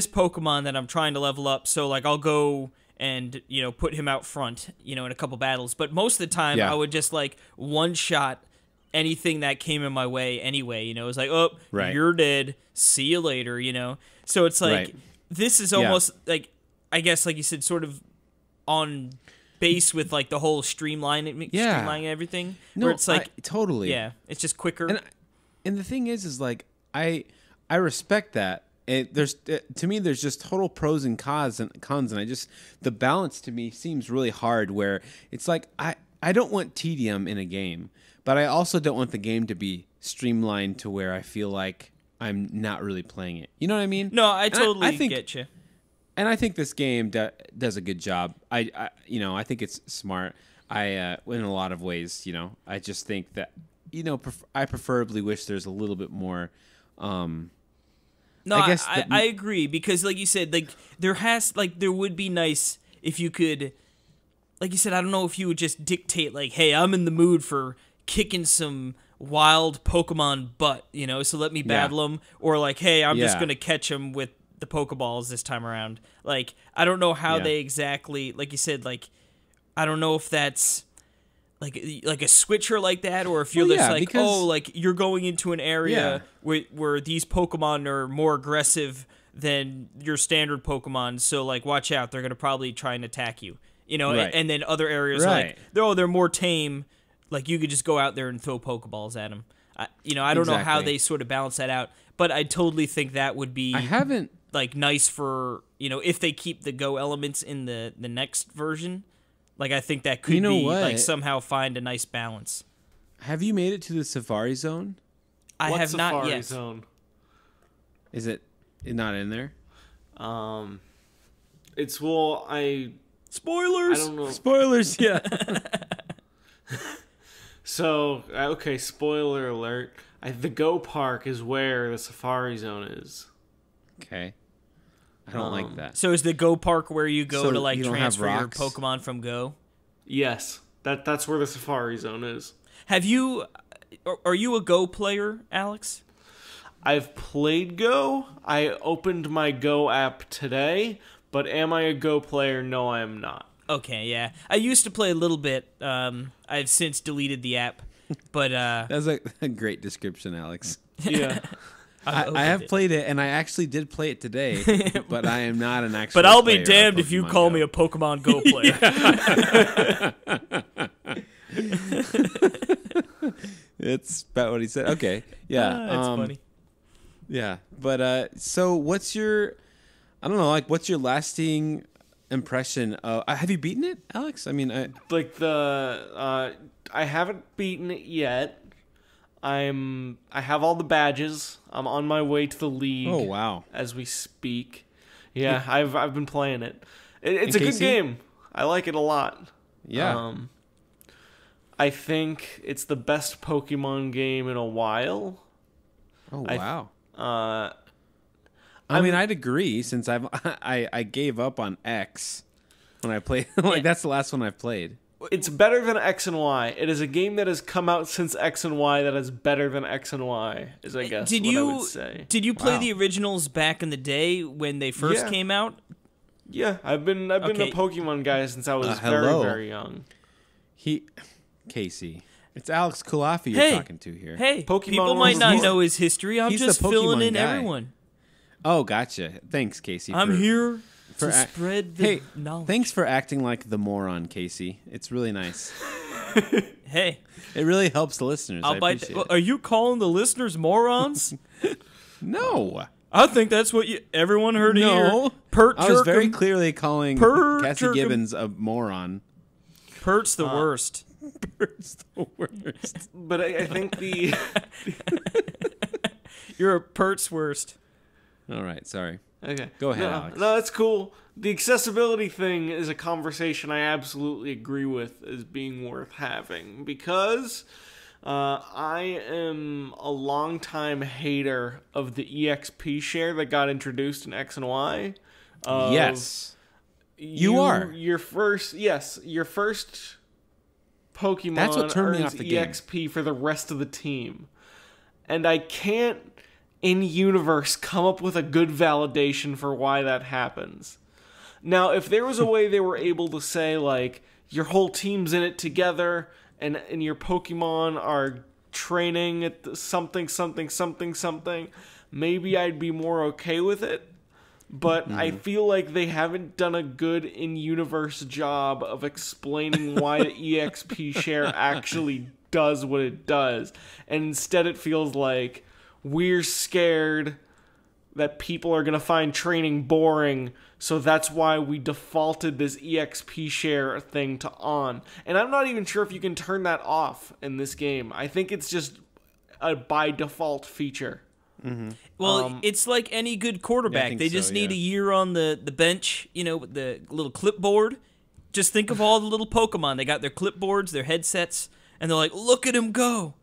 Pokemon that I'm trying to level up, so, like, I'll go and, you know, put him out front, you know, in a couple battles. But most of the time, I would just, like, one-shot anything that came in my way anyway, you know. It was like, oh, you're dead, see you later, you know. So it's like, this is almost, like, I guess, like you said, sort of on base with like the whole streamlining everything. No, where it's like totally. Yeah, it's just quicker. And the thing is like I respect that. To me, there's just total pros and cons, and I just the balance to me seems really hard. Where it's like I don't want tedium in a game, but I also don't want the game to be streamlined to where I feel like I'm not really playing it. You know what I mean? No, I totally get you. And I think this game does a good job. I think it's smart. In a lot of ways, you know, I just think that, you know, I preferably wish there's a little bit more. No, I agree because, like you said, like there would be nice if you could, like you said, I don't know if you would just dictate like, hey, I'm in the mood for kicking some wild Pokemon butt, you know, so let me battle them, or like, hey, I'm just gonna catch them with the Pokeballs this time around. Like, I don't know how they exactly, like you said, like, I don't know if that's like a switcher like that, or if you're just like, oh, like you're going into an area where these Pokemon are more aggressive than your standard Pokemon, so like watch out, they're gonna probably try and attack you, you know. And then other areas like they're more tame, like you could just go out there and throw Pokeballs at them. You know, I don't know how they sort of balance that out, but I totally think that would be like nice for, you know, if they keep the go elements in the next version. Like, I think that could be like somehow find a nice balance. Have you made it to the Safari Zone? I have not yet. Zone? Is it not in there? It's spoilers. I don't know. Spoilers, yeah. So, okay, spoiler alert. The Go Park is where the Safari Zone is. Okay. I don't like that. So is the Go Park where you go to like transfer your Pokemon from Go? Yes. That's where the Safari Zone is. Are you a Go player, Alex? I've played Go. I opened my Go app today, but am I a Go player? No, I am not. Okay, yeah. I used to play a little bit. I've since deleted the app. But That's a great description, Alex. Yeah. I have played it, and I actually did play it today, but I am not an actual. But I'll be player of damned if you Pokemon call Go. me a Pokemon Go player. It's about what he said. Okay, yeah, That's funny. yeah. But so what's your? I don't know. Like, what's your lasting impression of? Have you beaten it, Alex? I mean, Like I haven't beaten it yet. I have all the badges. I'm on my way to the league. Oh wow! As we speak. Yeah, I've been playing it. It's a And good Casey? game. I like it a lot. Yeah. I think it's the best Pokemon game in a while. Oh wow! Uh, I mean, I'd agree since I gave up on X when I played. Like that's the last one I've played. it's better than X and Y. It is a game that has come out since X and Y that is better than X and Y, is I guess what I would say. Did you play Wow. the originals back in the day when they first Yeah. came out? Yeah, I've been Okay. a Pokemon guy since I was very, hello. very young. Casey, it's Alex Culafi you're Hey. talking to here. Hey, Pokemon people might not Roar. know his history. I'm He's the just filling Pokemon in guy. everyone. Oh, gotcha. Thanks, Casey. I'm for- here for to act- spread the Hey, knowledge. thanks for acting like the moron, Casey. It's really nice. Hey, It really helps the listeners. I I'll bite. appreciate it. Are you calling the listeners morons? No. I think that's what everyone heard No. here. Pert I was very jerkum. clearly calling Per Cassie jerkum. Gibbons a moron. Pert's the worst. It's the worst. But I think the You're a Pert's worst. All right, sorry. okay. Go ahead, no, Alex. No, that's cool. The accessibility thing is a conversation I absolutely agree with as being worth having because I am a longtime hater of the EXP share that got introduced in X and Y. Yes. You are. Your first Pokemon That's what turned me earns off the game. EXP for the rest of the team. And I can't, in universe, come up with a good validation for why that happens. Now, if there was a way they were able to say, like, your whole team's in it together, and your Pokemon are training at something, maybe I'd be more okay with it. But I feel like they haven't done a good in-universe job of explaining why the EXP share actually does what it does. And instead it feels like we're scared that people are going to find training boring, so that's why we defaulted this EXP share thing to on. And I'm not even sure if you can turn that off in this game. I think it's just a by default feature. Well, it's like any good quarterback. think They so, just need yeah. a year on the bench, with the little clipboard. Just think of all the little Pokemon. They got their clipboards, their headsets, and they're like, look at him go.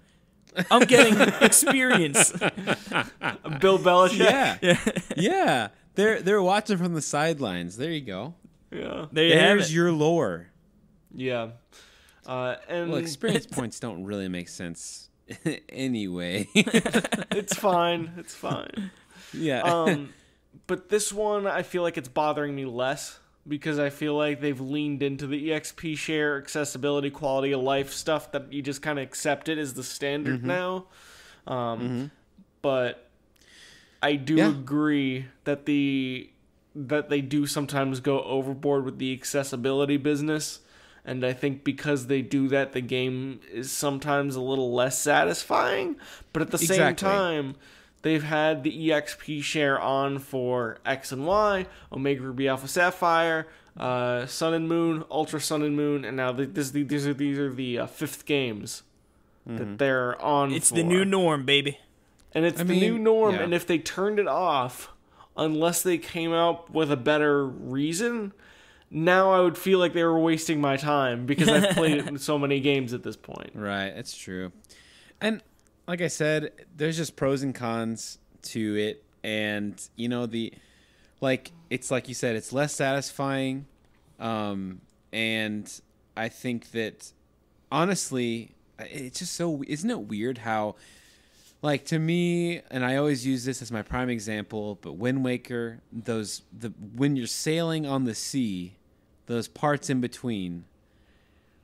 I'm getting experience. Bill Belichick. Yeah. Yeah. They're watching from the sidelines. There you go. Yeah. There you have There's it. your lore. Yeah. And Well, experience points don't really make sense anyway. it's fine. It's fine. Yeah. But this one, I feel like it's bothering me less because I feel like they've leaned into the EXP share, accessibility, quality of life stuff that you just kind of accept it as the standard now. But I do agree that that they do sometimes go overboard with the accessibility business. And I think because they do that, the game is sometimes a little less satisfying. But at the same Exactly. time, they've had the EXP share on for X and Y, Omega Ruby Alpha Sapphire, Sun and Moon, Ultra Sun and Moon, and now these are the fifth games that they're on It's for. the new norm, baby. And it's I the mean, new norm, yeah. and if they turned it off, unless they came out with a better reason, now I would feel like they were wasting my time because I've played it in so many games at this point. Right, that's true. And like I said, there's just pros and cons to it, and it's like you said, it's less satisfying, and I think that honestly, it's just isn't it weird how, like, to me, and I always use this as my prime example, but Wind Waker, when you're sailing on the sea, those parts in between,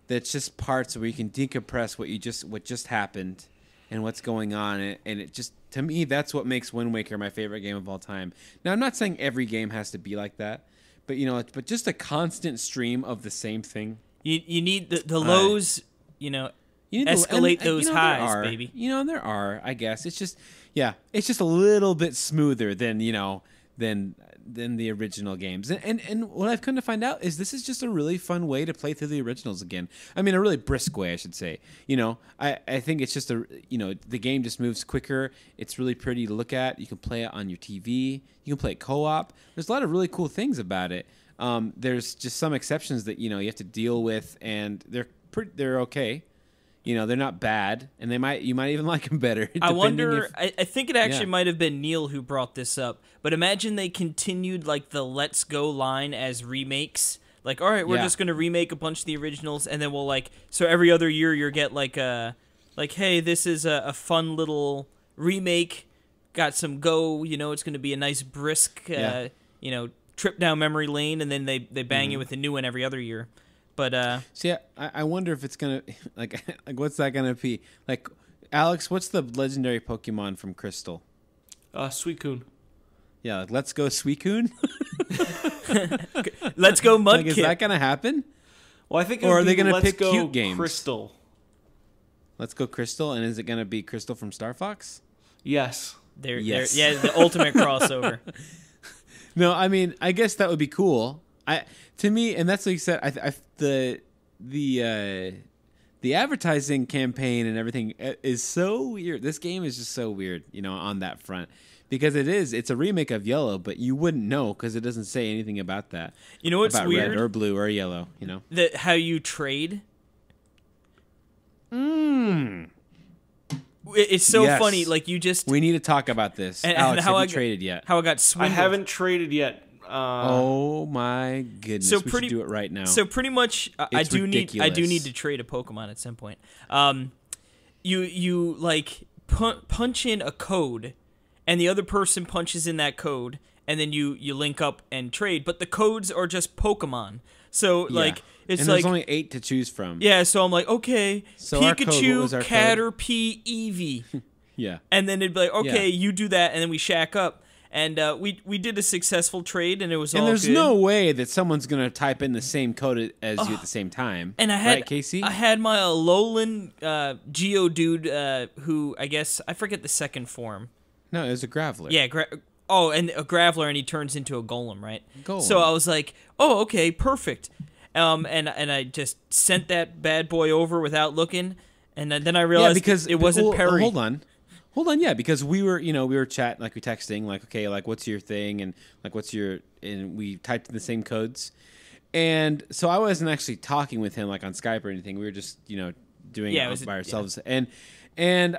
that's just parts where you can decompress what just happened and what's going on, and it just, to me, that's what makes Wind Waker my favorite game of all time. Now, I'm not saying every game has to be like that, but but just a constant stream of the same thing. You need the lows, escalate those highs, baby. There are, I guess. It's just, it's just a little bit smoother than the original games. And what I've come to find out is this is just a really fun way to play through the originals again. I mean, a really brisk way, I should say. I think it's just the game just moves quicker. It's really pretty to look at. You can play it on your TV. You can play it co-op. There's a lot of really cool things about it. There's just some exceptions that, you have to deal with, and they're okay. They're not bad, and you might even like them better. I wonder. I think it actually might have been Neil who brought this up. But imagine they continued like the "Let's Go" line as remakes. Like, all right, we're just going to remake a bunch of the originals, and then we'll so every other year you get hey, this is a fun little remake. Got some go. It's going to be a nice brisk, trip down memory lane, and then they bang you with a new one every other year. But I wonder if it's gonna like what's that gonna be like? Alex, what's the legendary Pokemon from Crystal? Suicune. Yeah, let's go Suicune. Let's go Mudkip. Is that gonna happen? Well, I think. Or are they gonna Let's pick go cute games? Crystal. Let's go Crystal, and is it gonna be Crystal from Star Fox? Yes. Yes. The ultimate crossover. No, I mean, I guess that would be cool. To me, and that's like you said. The advertising campaign and everything is so weird. This game is just so weird, on that front, because it's a remake of Yellow, but you wouldn't know because it doesn't say anything about that. You know what's about weird? Red or blue or yellow. That how you trade. It's so funny. Like you just. We need to talk about this. Alex, have you traded yet? How I got swindled. I haven't traded yet. Oh my goodness! We should do it right now. So pretty much, I do need to trade a Pokemon at some point. You punch in a code, and the other person punches in that code, and then you link up and trade. But the codes are just Pokemon. So it's and there's only 8 to choose from. Yeah, so I'm like, okay, so Pikachu, Caterpie, Eevee. Yeah. And then it'd be like, okay, you do that, and then we shack up. And we did a successful trade, and it was all good. And there's no way that someone's going to type in the same code as you at the same time. And right, Casey? I had my Alolan Geodude, who I guess, I forget the second form. No, it was a Graveler. Yeah, and a Graveler, and he turns into a Golem, right? Golem. So I was like, oh, okay, perfect. And I just sent that bad boy over without looking, and then I realized because it wasn't parry. Hold on, yeah, because we were chatting, we texting, okay, what's your thing, and and we typed in the same codes, and so I wasn't actually talking with him on Skype or anything. We were just doing it by ourselves, and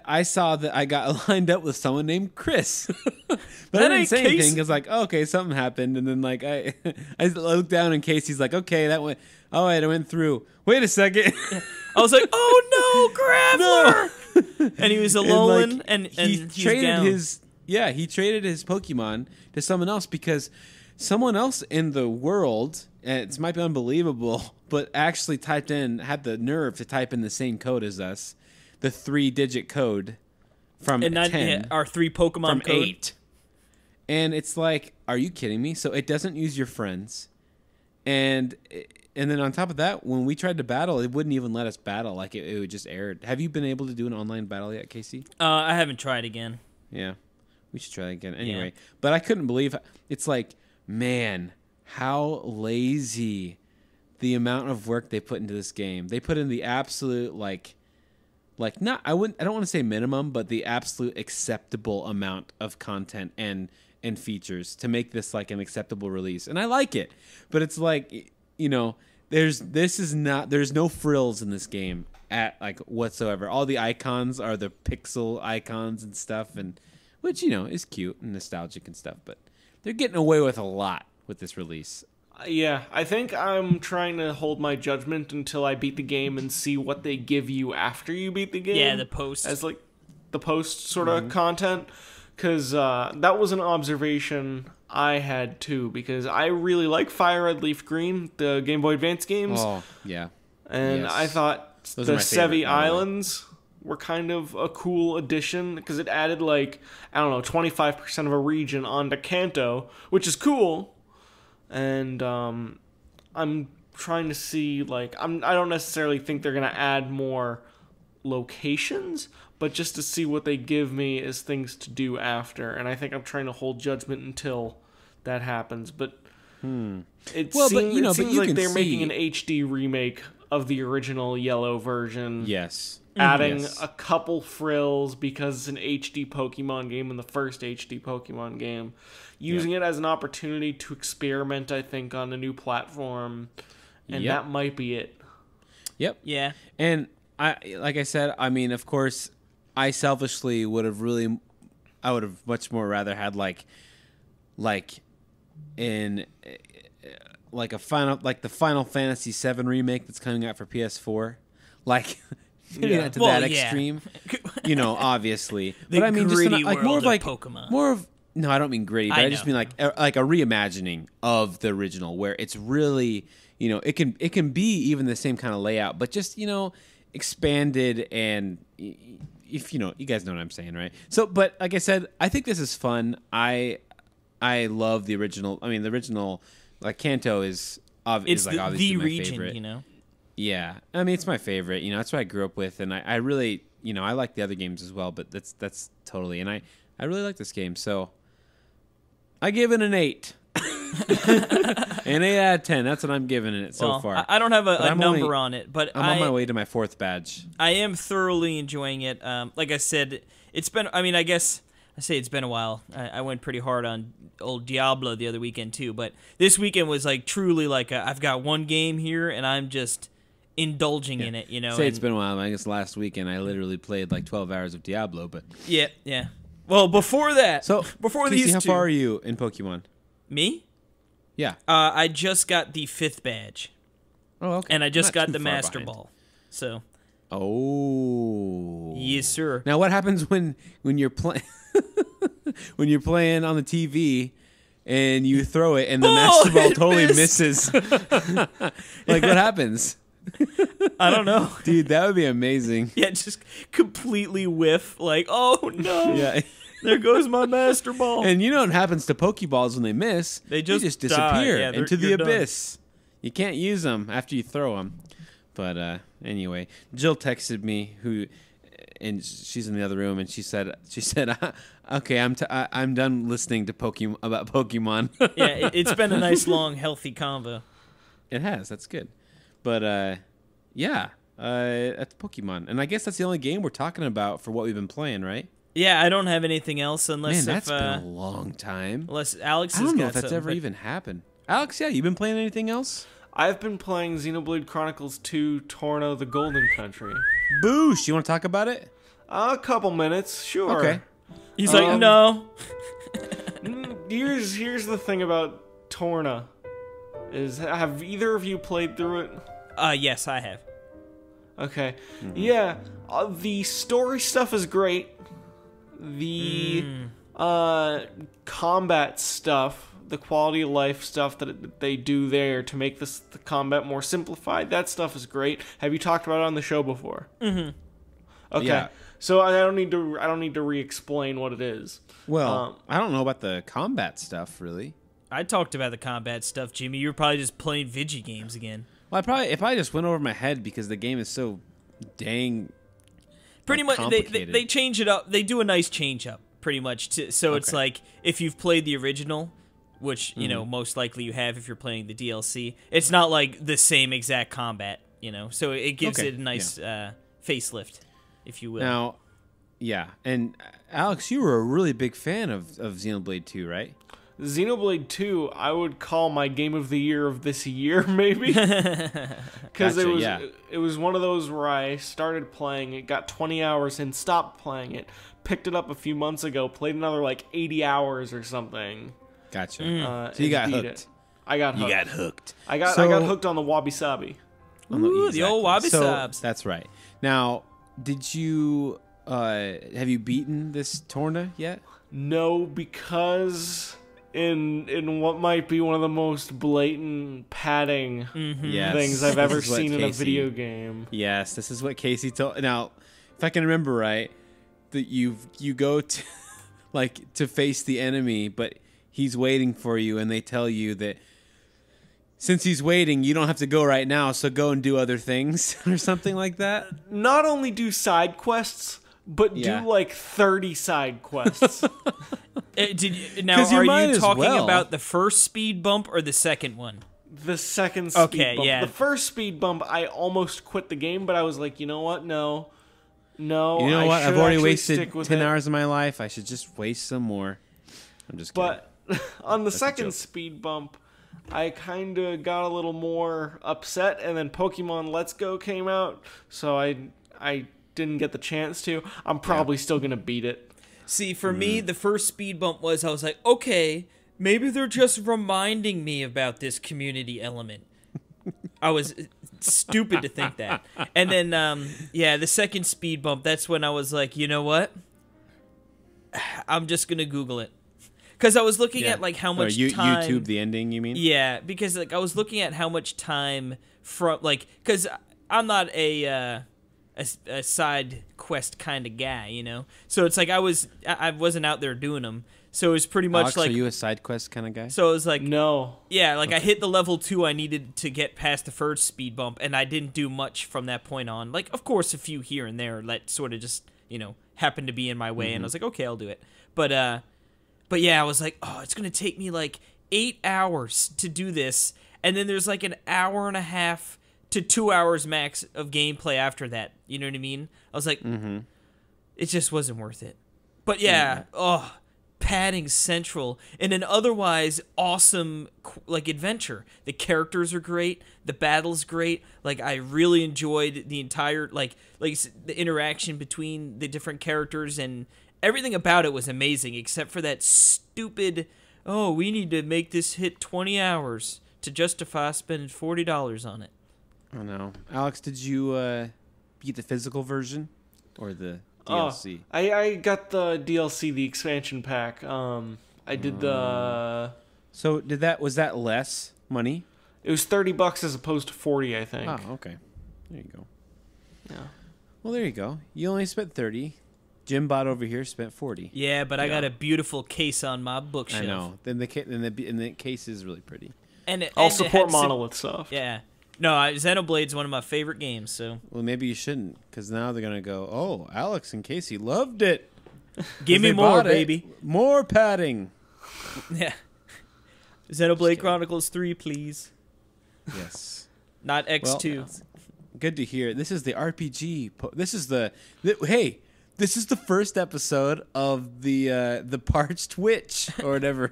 I saw that I got lined up with someone named Chris, but I didn't say anything because okay, something happened, and then I looked down and Casey's okay, that went. All right, I went through. Wait a second. I was like, oh no, Graveler! No. And he was alone, and he traded he traded his Pokemon to someone else because someone else in the world, and it might be unbelievable, but actually had the nerve to type in the same code as us, the 3-digit code from 10. Our 3 Pokemon from code. 8. And it's are you kidding me? So it doesn't use your friends. And then on top of that, when we tried to battle, it wouldn't even let us battle. It would just error. Have you been able to do an online battle yet, Casey? I haven't tried again. Yeah. We should try again. Anyway, but I couldn't believe it's man, how lazy the amount of work they put into this game. They put in the absolute I don't want to say minimum, but the absolute acceptable amount of content and features to make this an acceptable release. And I like it. But it's there's no frills in this game at whatsoever. All the icons are the pixel icons and stuff, and which is cute and nostalgic and stuff, but they're getting away with a lot with this release. Yeah, I think I'm trying to hold my judgment until I beat the game and see what they give you after you beat the game. Yeah, the post. As the post sort of content. Because that was an observation I had too, because I really like Fire Red Leaf Green, the Game Boy Advance games. Oh, yeah. And Yes. I thought Those the are my favorite, Sevi by the way. Islands were kind of a cool addition because it added like, I don't know, 25% of a region onto Kanto, which is cool. And I'm trying to see, like, I don't necessarily think they're going to add more locations, but just to see what they give me as things to do after. And I think I'm trying to hold judgment until that happens. But it Well, but, seems but you like can they're see- making an HD remake of the original yellow version. Yes. Adding Yes. a couple frills because it's an HD Pokemon game and the first HD Pokemon game. Using it as an opportunity to experiment, I think, on a new platform. And Yep. that might be it. Yep. Yeah. And like I said, I mean, of course, I selfishly I would have much more rather had like the Final Fantasy VII remake that's coming out for PS4, like getting that to Well, that yeah. extreme, obviously. The but I mean, just gritty like more world of of like Pokemon. more of. No, I don't mean gritty, but I I just know. mean like a reimagining of the original, where it's really, it can be even the same kind of layout, but just expanded and if you guys know what I'm saying, right? So, but like I said, I think this is fun. I love the original. I mean, the original like Kanto is It's like obviously the my region, favorite. Yeah, I mean it's my favorite. That's what I grew up with, and I really, I like the other games as well. But that's totally, and I really like this game, so I give it an 8. An 8 out of 10. That's what I'm giving it so Well, far. I don't have a I'm number only- on it, but I'm on my way to my 4th badge. I am thoroughly enjoying it. Like I said, it's been. I mean, I guess I say it's been a while. I went pretty hard on old Diablo the other weekend too, but this weekend was like truly like I've got one game here, and I'm just indulging in it. Say it's been a while. I guess last weekend I literally played like 12 hours of Diablo, but Yeah. Well, before that, so before Casey, these how two, far are you in Pokemon? me? Yeah. I just got the 5th badge, Oh, okay. and I just Not got too the far Master behind. Ball. So Oh. yes, sir. Now, what happens when you're playing when you're playing on the TV and you throw it and the Master Ball it totally missed. misses? Like, what happens? I don't know. Dude, that would be amazing. Yeah, just completely whiff. Like, oh no, Yeah. there goes my Master Ball. And you know what happens to Pokeballs when they miss? They just die. disappear Yeah, into the you're done. abyss. You can't use them after you throw them. But anyway, Jill texted me, and she's in the other room, and she said, "Okay, I'm done listening to about Pokemon." Yeah, it's been a nice, long, healthy convo. It has. That's good. But yeah, that's Pokemon, and I guess that's the only game we're talking about for what we've been playing, right? Yeah, I don't have anything else unless Man, that's if, been a long time. unless Alex I has don't know got if that's something, ever but- even happened. Alex, yeah, you been playing anything else? I've been playing Xenoblade Chronicles 2 Torna the Golden Country. Boosh, you want to talk about it? A couple minutes, sure. Okay. He's like, Um, no. Here's the thing about Torna. Have either of you played through it? Yes, I have. Okay. Yeah, the story stuff is great. The combat stuff, the quality of life stuff that they do there to make the combat more simplified, that stuff is great. Have you talked about it on the show before? Mm-hmm. Okay. Yeah. So I don't need to re-explain what it is. Well, I don't know about the combat stuff, really. I talked about the combat stuff, Jimmy. You were probably just playing Vigi games again. Well, if I just went over my head because the game is so dang Pretty much, they complicated. change it up. They do a nice change up, pretty much. So it's Okay. like if you've played the original, which you know most likely you have if you're playing the DLC. It's not like the same exact combat, So it gives Okay, it a nice facelift, if you will. Now, yeah. And Alex, you were a really big fan of Xenoblade 2, right? Xenoblade 2, I would call my game of the year of this year, maybe. Because Gotcha, it was one of those where I started playing it, got 20 hours and stopped playing it, picked it up a few months ago, played another like 80 hours or something. Gotcha. So you got hooked. I got hooked. You got hooked. I got So- hooked on the wabi sabi. Ooh, the old wabi So, sabs. that's right. Now, did you have you beaten this Torna yet? No, because in what might be one of the most blatant padding Yes. things I've ever This is what seen in a Casey- video game. Yes, this is what Casey told. Now, if I can remember right, that you go to like to face the enemy, but he's waiting for you, and they tell you that since he's waiting, you don't have to go right now, so go and do other things or something like that. Not only do side quests, but Yeah. do like 30 side quests. Now, 'Cause you are might you as talking well. about the first speed bump or the second one? The second speed Okay, bump. yeah. The first speed bump, I almost quit the game, but I was like, you know what? No. You know I what? I've should already actually wasted stick with 10 it. hours of my life. I should just waste some more. I'm just kidding. But on the a second joke. speed bump, I kind of got a little more upset, and then Pokemon Let's Go came out, so I didn't get the chance to. I'm probably still gonna beat it. See, for me, the first speed bump was I was like, okay, maybe they're just reminding me about this community element. I was stupid to think that. And then, the second speed bump, that's when I was like, you know what? I'm just going to Google it. Because I was looking at, like, how much time... YouTube the ending, you mean? Yeah, because, like, I was looking at how much time from, like... Because I'm not a side quest kind of guy, you know? So it's like I wasn't out there doing them. So it was pretty much Alex, like... are you a side quest kind of guy? So it was like... No. Yeah, like I hit the level 2 I needed to get past the first speed bump, and I didn't do much from that point on. Like, of course, a few here and there that sort of just, happened to be in my way, and I was like, okay, I'll do it. But yeah, I was like, oh, it's going to take me like 8 hours to do this, and then there's like an hour and a half to 2 hours max of gameplay after that. You know what I mean? I was like, it just wasn't worth it. But yeah, padding central in an otherwise awesome like adventure. The characters are great, the battle's great. Like I really enjoyed the entire like the interaction between the different characters, and everything about it was amazing except for that stupid we need to make this hit 20 hours to justify spending $40 on it. Oh no. Alex, did you beat the physical version or the DLC? I got the DLC, the expansion pack. I did the... So was that less money? It was $30 as opposed to 40, I think. Oh, okay. There you go. Yeah. Well, there you go. You only spent 30. Jim Bot over here spent 40. Yeah, but I got a beautiful case on my bookshelf. I know. Then the case is really pretty. And I'll it support had Monolith stuff. Yeah. No, Xenoblade's one of my favorite games, so... Well, maybe you shouldn't, because now they're going to go, oh, Alex and Casey loved it. Give me They more, bought it. baby. More padding. Yeah. Xenoblade Chronicles 3, please. Yes. Not X2. Well, good to hear. This is the RPG. This is hey, this is the first episode of the Parched Witch or whatever.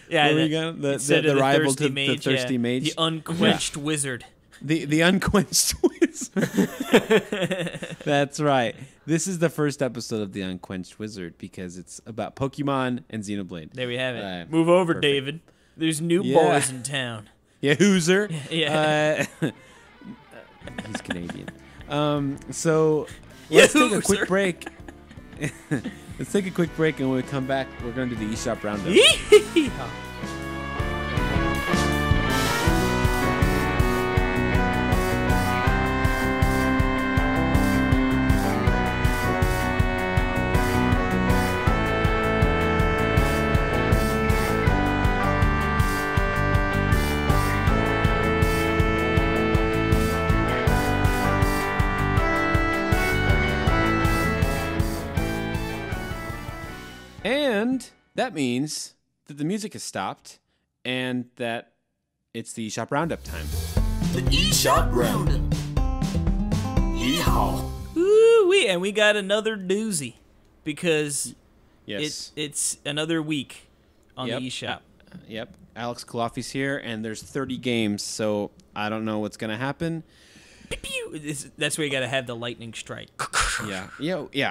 Yeah, the rival to the Thirsty Mage. The Unquenched Wizard. The Unquenched Wizard. That's right. This is the first episode of the Unquenched Wizard because it's about Pokemon and Xenoblade. There we have it. Move over, perfect. David. There's new boys in town. Yeah, Hooser. Yeah. He's Canadian. So let's take a quick break. Let's take a quick break, and when we come back, we're going to do the eShop Roundup. And that means that the music has stopped and that it's the eShop Roundup time. The eShop Roundup. eHaw. Ooh-wee, and we got another doozy because Yes. it's another week on the eShop. Yep. Alex Culafi's here, and there's 30 games, so I don't know what's going to happen. That's where you got to have the lightning strike. Yeah.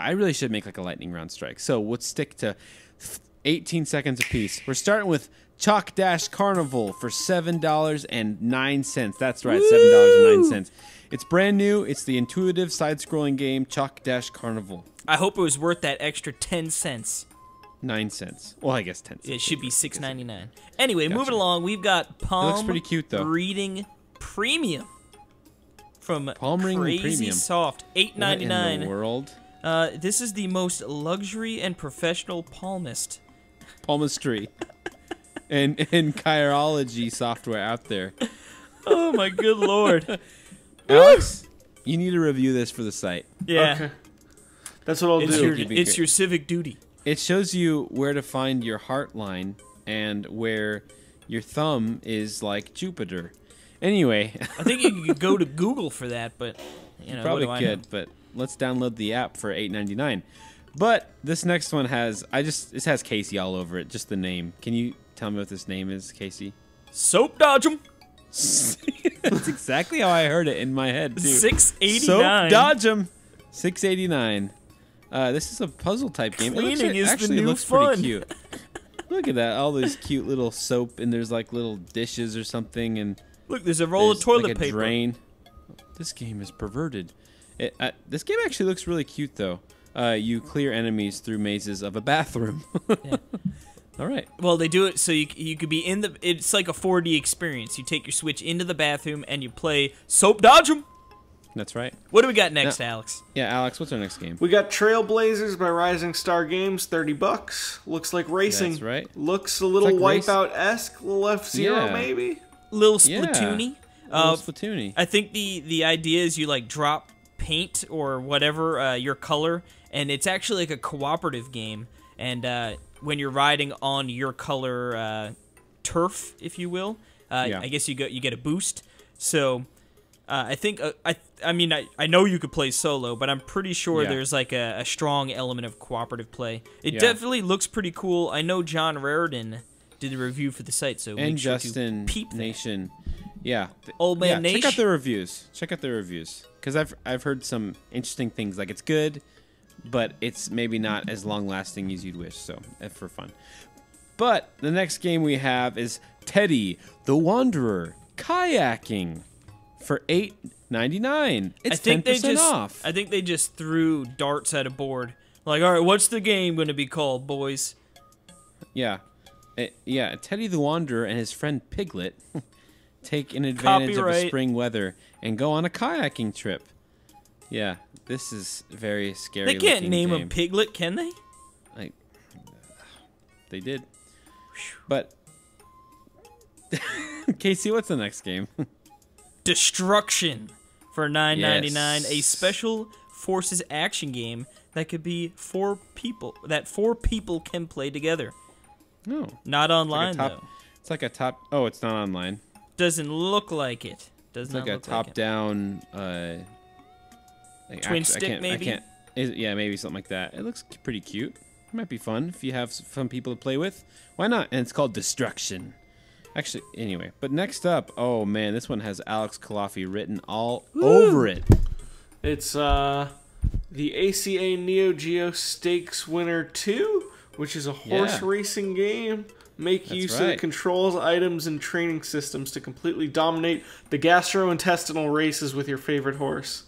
I really should make like a lightning round strike. So let's stick to 18 seconds apiece. We're starting with Chalk Dash Carnival for $7.09. That's right, $7.09. It's brand new. It's the intuitive side-scrolling game Chalk Dash Carnival. I hope it was worth that extra 10 cents. 9 cents. Well, I guess 10 cents. It should be $6.99. Anyway, moving along, we've got Palm pretty cute, though. Reading Premium from Palm Reading Crazy Premium. Soft, $8.99. What in the world? This is the most luxury and professional palmist. Palmistry. and chirology software out there. Oh my good lord. Alex, you need to review this for the site. Yeah. Okay. That's what I'll do. It's your civic duty. It shows you where to find your heart line and where your thumb is like Jupiter. Anyway. I think you could go to Google for that, but you know, probably what do I know? could, but let's download the app for $8.99. But this next one has this has Casey all over it, just the name. Can you tell me what this name is, Casey? Soap dodge 'em. That's exactly how I heard it in my head too. $6.89. Soap dodge 'em. $6.89. This is a puzzle type game. Cleaning is the actually new looks fun. pretty cute. Look at that, all those cute little soap, and there's like little dishes or something, and Look, there's a roll of there's, toilet like a paper. drain. This game is perverted. This game actually looks really cute though. You clear enemies through mazes of a bathroom. Yeah. All right. Well, they do it so you could be in the. It's like a 4D experience. You take your Switch into the bathroom and you play Soap Dodge 'em. That's right. What do we got next, Alex? Yeah, Alex, what's our next game? We got Trailblazers by Rising Star Games, $30. Looks like racing. That's right. Looks a little like Wipeout-esque, little F-Zero Yeah. maybe. Little Yeah. Splatoony. Splatoony. I think the idea is you like drop paint or whatever your color, and it's actually like a cooperative game. And when you're riding on your color turf, if you will, Yeah. I guess you get a boost. So I think I mean I know you could play solo, but I'm pretty sure Yeah. there's like a strong element of cooperative play. It Yeah. definitely looks pretty cool. I know John Raridan did the review for the site, so And make sure Justin to peep that. Nation. Yeah. Old Man Check out Nation. their reviews. Check out their reviews. Because I've heard some interesting things. Like, it's good, but it's maybe not as long-lasting as you'd wish. So, for fun. But the next game we have is Teddy the Wanderer Kayaking for $8.99. It's 10% off. I think they just threw darts at a board. Like, all right, what's the game going to be called, boys? Yeah. Teddy the Wanderer and his friend Piglet take an advantage of Copyright. spring weather and go on a kayaking trip. Yeah, this is very scary. They can't looking name game. a piglet, can they? They did. But Casey, what's the next game? Destruction for $9.99, a Yes. special forces action game that could be four people can play together. No. Not online though. It's like a top. Oh, it's not online. Doesn't look like it. Does It's not like a look like it. top-down. Twin stick, maybe? Yeah, maybe something like that. It looks pretty cute. It might be fun if you have some people to play with. Why not? And it's called Destruction. Actually, anyway. But next up, oh man, this one has Alex Culafi written all over it. It's the ACA Neo Geo Stakes Winner 2, which is a horse Yeah. racing game. Make That's use right. of controls, items, and training systems to completely dominate the gastrointestinal races with your favorite horse.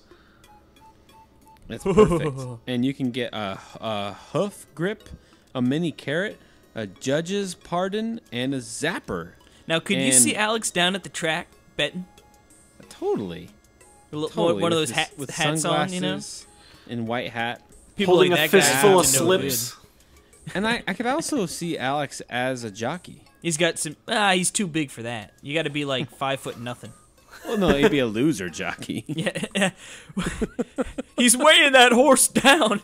That's perfect. And you can get a hoof grip, a mini carrot, a judge's pardon, and a zapper. Now, could you And- see Alex down at the track betting? Totally. One of those with hats on, you know? sunglasses and white hat. People Holding like a that guy fistful are of no slips. good. And I could also see Alex as a jockey. He's got some. He's too big for that. You got to be like 5 foot nothing. Well, no, he'd be a loser jockey. Yeah, he's weighing that horse down.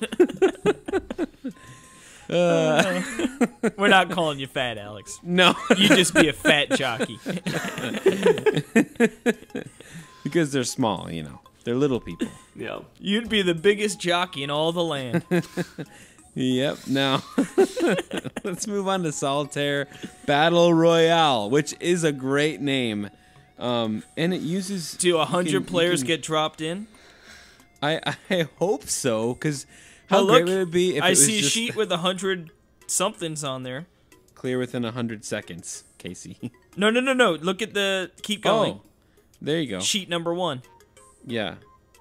We're not calling you fat, Alex. No, You just be a fat jockey. because they're small, you know. They're little people. Yeah. You'd be the biggest jockey in all the land. Yep. Now, let's move on to Solitaire Battle Royale, which is a great name. And it uses... Do 100 you players can- get dropped in? I hope so, because how Oh, great look, would it be if I it was see a just sheet with 100 somethings on there. clear within 100 seconds, Casey? No. Look at the. Keep going. Oh, there you go. Sheet number 1. Yeah,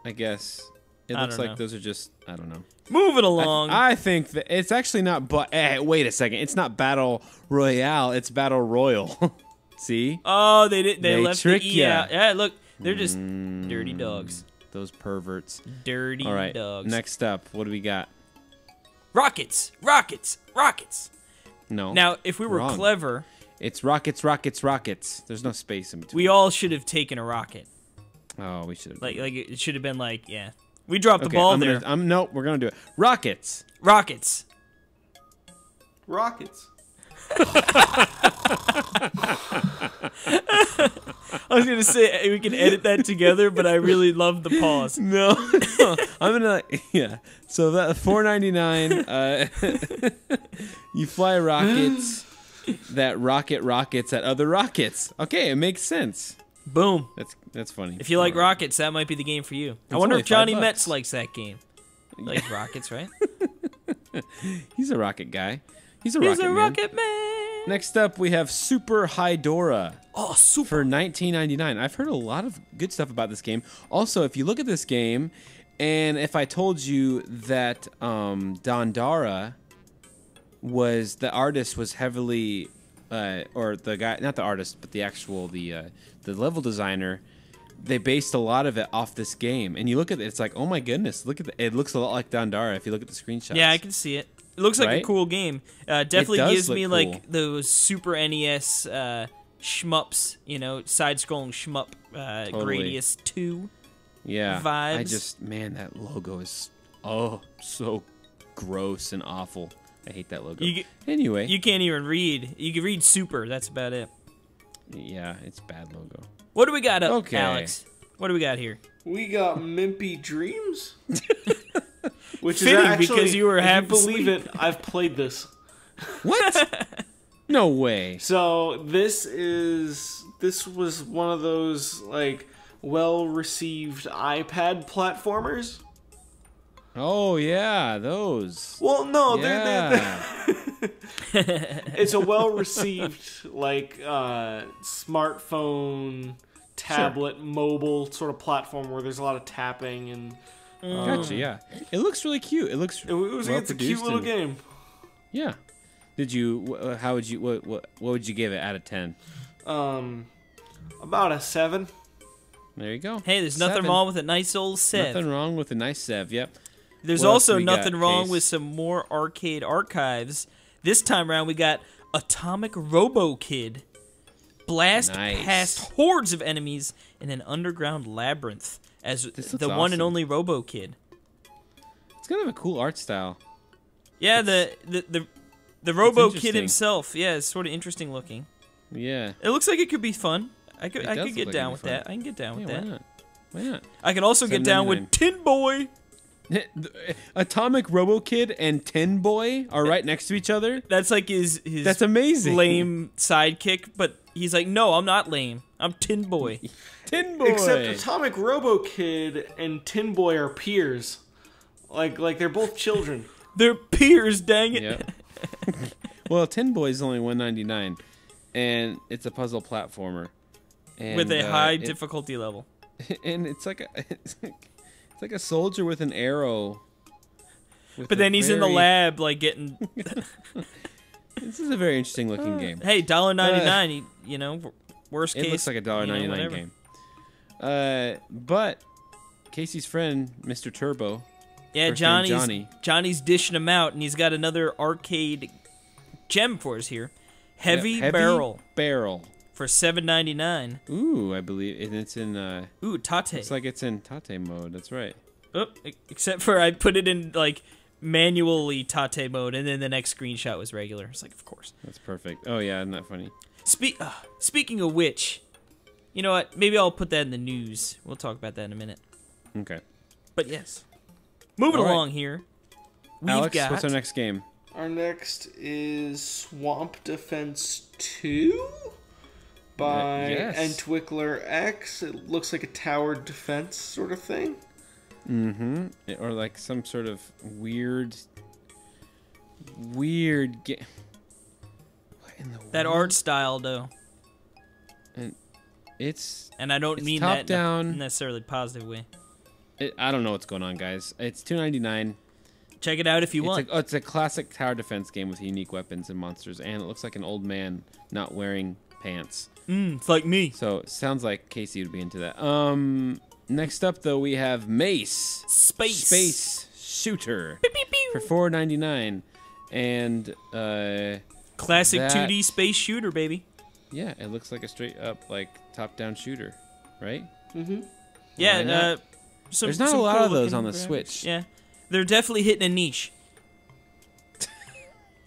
I guess. It I looks don't like know. those are just, I don't know. Moving along. I think that it's actually not, wait a second. It's not Battle Royale, it's Battle Royal. See? Oh, they did. They left the trick E ya. out. Yeah, look, they're just dirty dogs. Those perverts. Dirty All right, dogs. next up, what do we got? Rockets, rockets, rockets. No. Now, if we were Wrong. clever, It's rockets, rockets, rockets. There's no space in between. we all should have taken a rocket. Oh, we should have. Like it should have been like, yeah. We dropped the Okay, ball I'm there. gonna, no, we're gonna do it. Rockets. Rockets. Rockets. I was gonna say we can edit that together, but I really love the pause. No, I'm gonna. Yeah. So that $4.99. You fly rockets. That rockets at other rockets. Okay, it makes sense. Boom. That's funny. If you like All right. rockets, that might be the game for you. I It's wonder only if Johnny $5. Metz likes that game. Like rockets, right? He's a rocket guy. He's a He's rocket a man. rocket man. Next up, we have Super Hydora. Oh, super. For $19.99. I've heard a lot of good stuff about this game. Also, if you look at this game, and if I told you that Dandara was the artist was heavily, or the guy, not the artist, but the actual the level designer, they based a lot of it off this game. And you look at it, it's like, oh my goodness, look at it looks a lot like Dandara if you look at the screenshots. Yeah, I can see it. It looks like a Right? cool game. Definitely does gives look me cool. like those Super NES shmups, side-scrolling shmup, Totally. Gradius 2. Yeah. Vibes. I just, man, that logo is so gross and awful. I hate that logo. Anyway, You can't even read. You can read Super. That's about it. yeah, it's bad logo. What do we got up, Okay. Alex? What do we got here? We got Mimpy Dreams. Which Fitting, is actually, because you were if half you believe asleep. it, I've played this. What? No way. So this was one of those like well-received iPad platformers. Oh yeah, those. Well, no, Yeah. it's a well-received like smartphone, tablet, mobile sort of platform where there's a lot of tapping and Gotcha. Yeah, it looks really cute. It looks. it's a cute little game. Yeah. Did you? How would you? What would you give it out of 10? About a 7. There you go. Hey, there's nothing 7. wrong with a nice old Sev. Nothing wrong with a nice Sev. Yep. There's What else also we got, nothing wrong Case? with some more arcade archives. This time around, we got Atomic Robo Kid. Blast Nice. past hordes of enemies in an underground labyrinth as This the looks one and awesome. only Robo Kid. It's kind of a cool art style. Yeah, the Robo Kid interesting. himself. Yeah, it's sort of interesting looking. Yeah. It looks like it could be fun. I could does get look like down it'd with be fun. that. I can get down with Yeah, that. why not? Why not? I can also get down with $7.99. Tin Boy. Atomic Robo Kid and Tin Boy are right next to each other. That's like his That's amazing. lame sidekick, but he's like, no, I'm not lame. I'm Tin Boy. Tin Boy. Except Atomic Robo Kid and Tin Boy are peers. Like they're both children. They're peers, dang it. Yep. Well, Tin Boy is only $1.99, and it's a puzzle platformer. And, With a high it- difficulty level. and it's like a soldier with an arrow. with But a then he's in the very- lab, like getting. This is a very interesting looking game. Hey, $1.99. Worst case. It looks like a $1.99 whatever. game. But Casey's friend, Mr. Turbo. Yeah, First name Johnny's dishing them out, and he's got another arcade gem for us here. Heavy Barrel Barrel. for $7.99. Ooh, I believe and it's in. Ooh, Tate. It's like it's in Tate mode. That's right. Oh, except for I put it in like manually Tate mode, and then the next screenshot was regular. It's like, of course. That's perfect. Oh yeah, isn't that funny? Speaking of which, you know what? Maybe I'll put that in the news. We'll talk about that in a minute. Okay. But yes, moving All right. along here. We've Alex, got what's our next game? Our next is Swamp Defense 2 by yes. Entwickler X. It looks like a tower defense sort of thing. Mm-hmm. Or like some sort of weird game. What in the that world? art style though, And it's and I don't It's mean that in top-down. a necessarily positive way. I don't know what's going on, guys. It's $2.99. Check it out if you want. It's a classic tower defense game with unique weapons and monsters, and it looks like an old man not wearing pants. It's like me. So it sounds like Casey would be into that. Next up, though, we have Mace Space Shooter Pew, pew, pew. for $4.99, and Classic that- 2D space shooter, baby. yeah, it looks like a straight up like top-down shooter, right? Yeah, not? There's not a lot of those on the Switch. Yeah, they're definitely hitting a niche.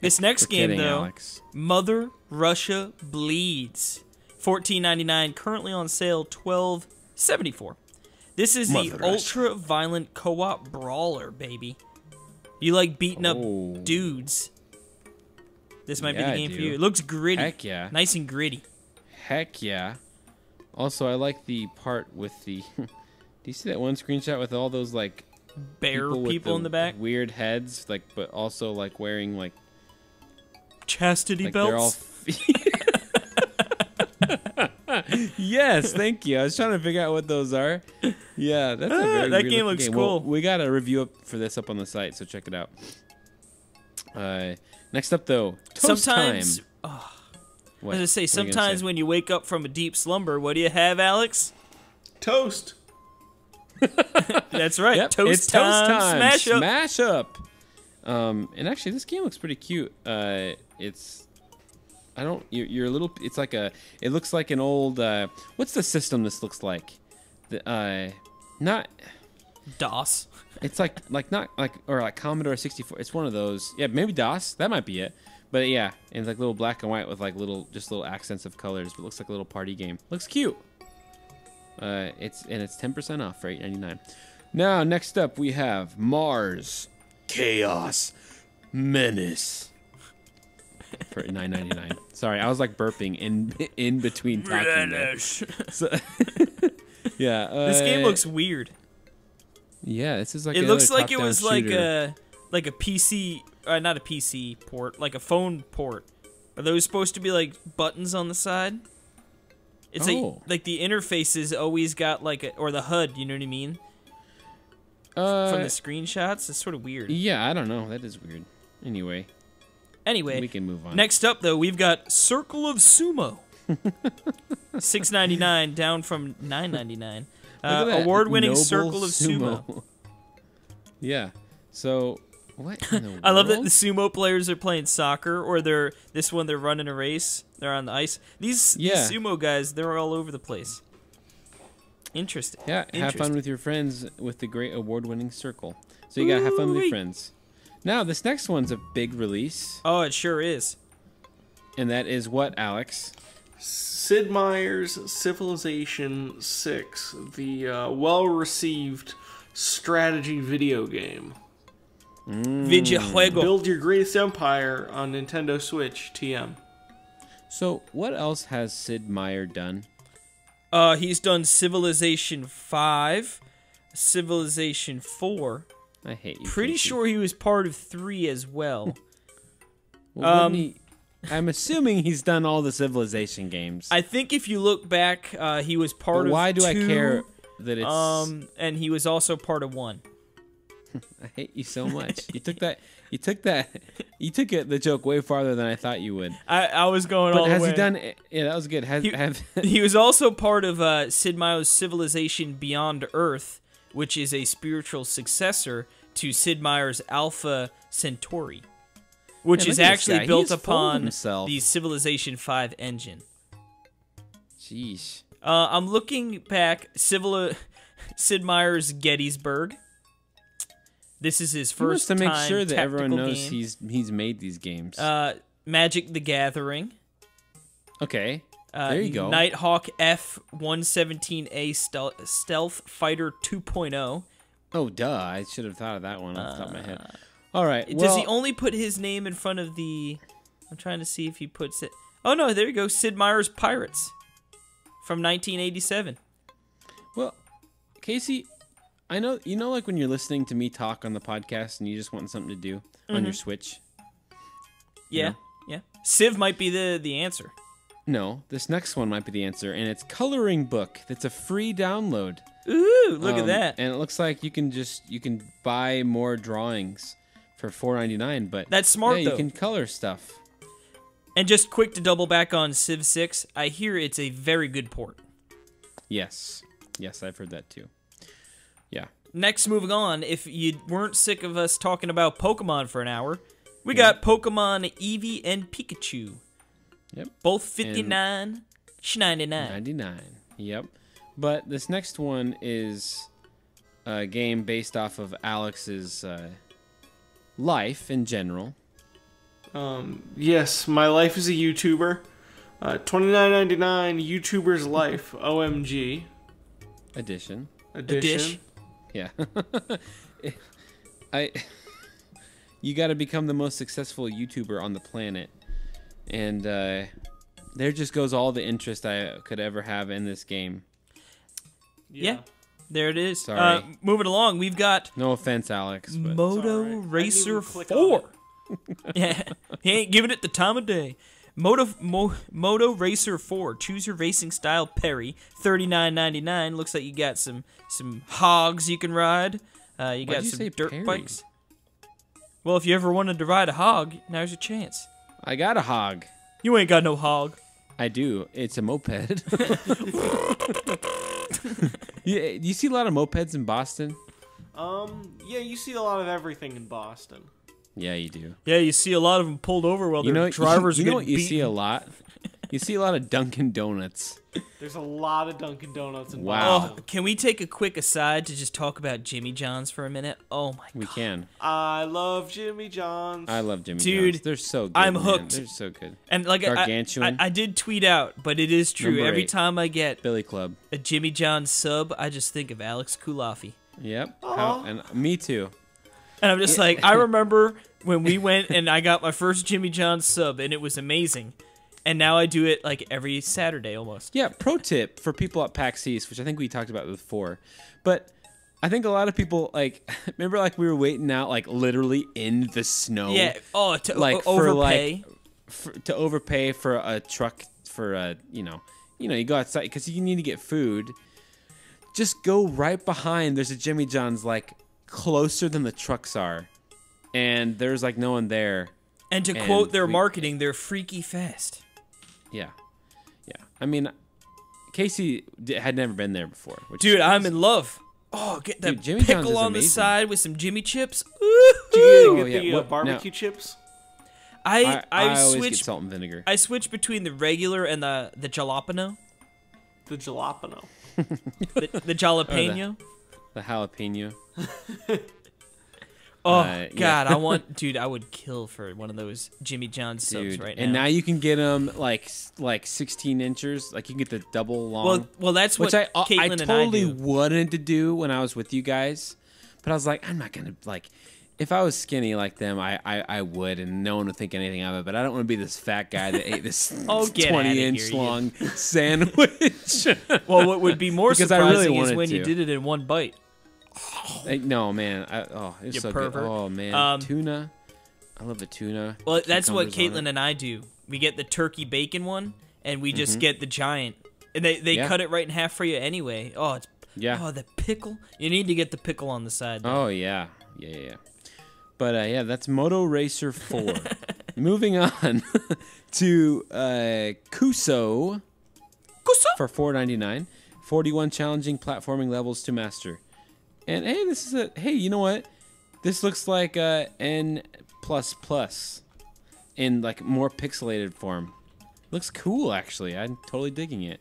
This next We're game, kidding, though, Alex. Mother Russia Bleeds, $14.99, currently on sale, $12.74. This is the Mother Russia. ultra-violent co-op brawler, baby. You like beating up Oh. dudes. This might be Yeah, the I game for do. you. It looks gritty. Heck yeah. Nice and gritty. Heck yeah. Also, I like the part with the... Do you see that one screenshot with all those, like... Bear with people in the back. Weird heads, like, but also, like, wearing, like... Chastity like they're all... belts. Yes, thank you. I was trying to figure out what those are. Yeah, that's a very that weird game looking looks game. cool. Well, we got a review up for this up on the site, so check it out. Next up, though, Toast Sometimes, Time. I What? was gonna say, What are you gonna sometimes say? when you wake up from a deep slumber, what do you have, Alex? Toast. That's right, Yep, toast it's time, Toast Time. smash up. Smash up. And actually, this game looks pretty cute. It's... I don't... You're a little... It's like a... It looks like an old... what's the system this looks like? Not... DOS. It's like not like... Or like Commodore 64. It's one of those. Yeah, maybe DOS. That might be it. But yeah, and it's like little black and white with like just little accents of colors. But it looks like a little party game. Looks cute. It's 10% off for $8.99. Now, next up, we have Mars Chaos Menace for $9.99. Sorry, I was like burping in between talking there. So, yeah, This game looks weird. Yeah, this is like It another looks like it top-down was shooter. like a PC, not a PC port, like a phone port. Are those supposed to be like buttons on the side? It's like the interfaces always got like or the HUD, you know what I mean? From the screenshots, it's sort of weird. Yeah, I don't know. That is weird. Anyway, we can move on. Next up, though, we've got Circle of Sumo. $6.99 down from $9.99. Award-winning Noble Circle of Sumo. Yeah. So, what in the world? I love that the sumo players are playing soccer, or they're running a race. They're on the ice. These sumo guys, they're all over the place. Interesting. Yeah, have fun with your friends with the great award-winning Circle. So you gotta have fun with your friends. Now, this next one's a big release. Oh, it sure is. And that is what, Alex? Sid Meier's Civilization 6, the well-received strategy video game. Videojuego. Build your greatest empire on Nintendo Switch, TM. So, what else has Sid Meier done? He's done Civilization 5, Civilization 4. I hate you. Pretty Casey. sure he was part of 3 as well. Well, I'm assuming he's done all the Civilization games. I think if you look back, he was part of 2. Why do I care that it's... And he was also part of 1. I hate you so much. You took the joke way farther than I thought you would. I was going all the way. But has he done... Yeah, that was good. He was also part of Sid Meier's Civilization Beyond Earth, which is a spiritual successor to Sid Meier's Alpha Centauri, which is actually built upon the Civilization 5 engine. Jeez. I'm looking back. Sid Meier's Gettysburg. This is his first to make time sure that everyone tactical knows game. he's made these games. Magic the Gathering. Okay. There you go. Nighthawk F-117A Stealth Fighter 2.0. Oh, duh. I should have thought of that one off the top of my head. All right. Does he only put his name in front of the... I'm trying to see if he puts it... Oh, no, there you go. Sid Meier's Pirates from 1987. Well, Casey, I know, like when you're listening to me talk on the podcast and you just want something to do on your Switch? Yeah, yeah. Civ might be the answer. No, this next one might be the answer, and it's Coloring Book. That's a free download. Ooh, look at that. And it looks like you can buy more drawings for $4.99, but That's smart, yeah, though. you can color stuff. And just quick to double back on Civ 6, I hear it's a very good port. Yes, I've heard that too. Yeah. Next, moving on, if you weren't sick of us talking about Pokemon for an hour, we got Pokemon Eevee and Pikachu. Yep. Both 59, 99. 99. Yep. But this next one is a game based off of Alex's life in general. Yes, my life as a YouTuber. $29.99 YouTuber's life. OMG. Edition. Dish. Yeah. You got to become the most successful YouTuber on the planet. And there just goes all the interest I could ever have in this game. Yeah. There it is. Sorry. Moving along, we've got No offense, Alex. But Moto It's all right. Racer I didn't even click on 4. Yeah, he ain't giving it the time of day. Moto Racer 4. Choose your racing style, Perry. $39.99. Looks like you got some hogs you can ride. You got you some say dirt Perry? bikes. Well, if you ever wanted to ride a hog, now's your chance. I got a hog. You ain't got no hog. I do. It's a moped. Yeah, do you see a lot of mopeds in Boston? Yeah, you see a lot of everything in Boston. Yeah, you do. Yeah, you see a lot of them pulled over while their drivers you are know getting what you beaten. see a lot? You see a lot of Dunkin' Donuts. There's a lot of Dunkin' Donuts in Wow. Boston. Oh, can we take a quick aside to just talk about Jimmy John's for a minute? Oh my We god. can. I love Jimmy John's. I love Jimmy Dude, John's. They're so good. I'm man. hooked. They're so good. And like Gargantuan. I did tweet out, but it is true. Number Every 8. time I get Billy Club. a Jimmy John's sub, I just think of Alex Culafi. Yep. Aw. And me too. And I'm just like, I remember when we went and I got my first Jimmy John's sub, and it was amazing. And now I do it like every Saturday almost. Yeah, pro tip for people at PAX East, which I think we talked about before. But I think a lot of people, like, remember like we were waiting out like literally in the snow? Yeah. Oh, to Like, for, overpay. to overpay for a truck for a, you go outside because you need to get food. Just go right behind. There's a Jimmy John's like closer than the trucks are. And there's like no one there. And to and quote their we- marketing, they're freaky fast. Yeah. Yeah. I mean, Casey had never been there before. Which Dude, is- I'm in love. Oh, get that Dude, Jimmy John's pickle is on the amazing. side with some Jimmy chips. Do you Oh, get yeah. the What- barbecue chips? I always get switched. salt and vinegar. I switched between the regular and the jalapeno. The jalapeno. The jalapeno. The jalapeno. Oh yeah. God, I would kill for one of those Jimmy John's subs Dude, right now. and now you can get them like 16 inches. Like you can get the double long. well, that's which what I Caitlin totally and I do. wanted to do when I was with you guys, but I was like, I'm not gonna like. If I was skinny like them, I would, and no one would think anything of it. But I don't want to be this fat guy that ate this Oh, get outta here, 20-inch you- long sandwich. Well, what would be more Because I surprising really is wanted when you to. did it in one bite. Like, no, man. It's You so pervert. good. Oh man, Um, tuna. I love the tuna. Well, that's what Cucumbers on Caitlin it. and I do. We get the turkey bacon one, and we just get the giant. And they Yeah. cut it right in half for you anyway. Oh, it's Yeah. the pickle. You need to get the pickle on the side. though. Oh yeah. But yeah, that's Moto Racer 4. Moving on to Kuso for $4.99. 41 challenging platforming levels to master. And hey, you know what? This looks like N++ in like more pixelated form. Looks cool actually. I'm totally digging it.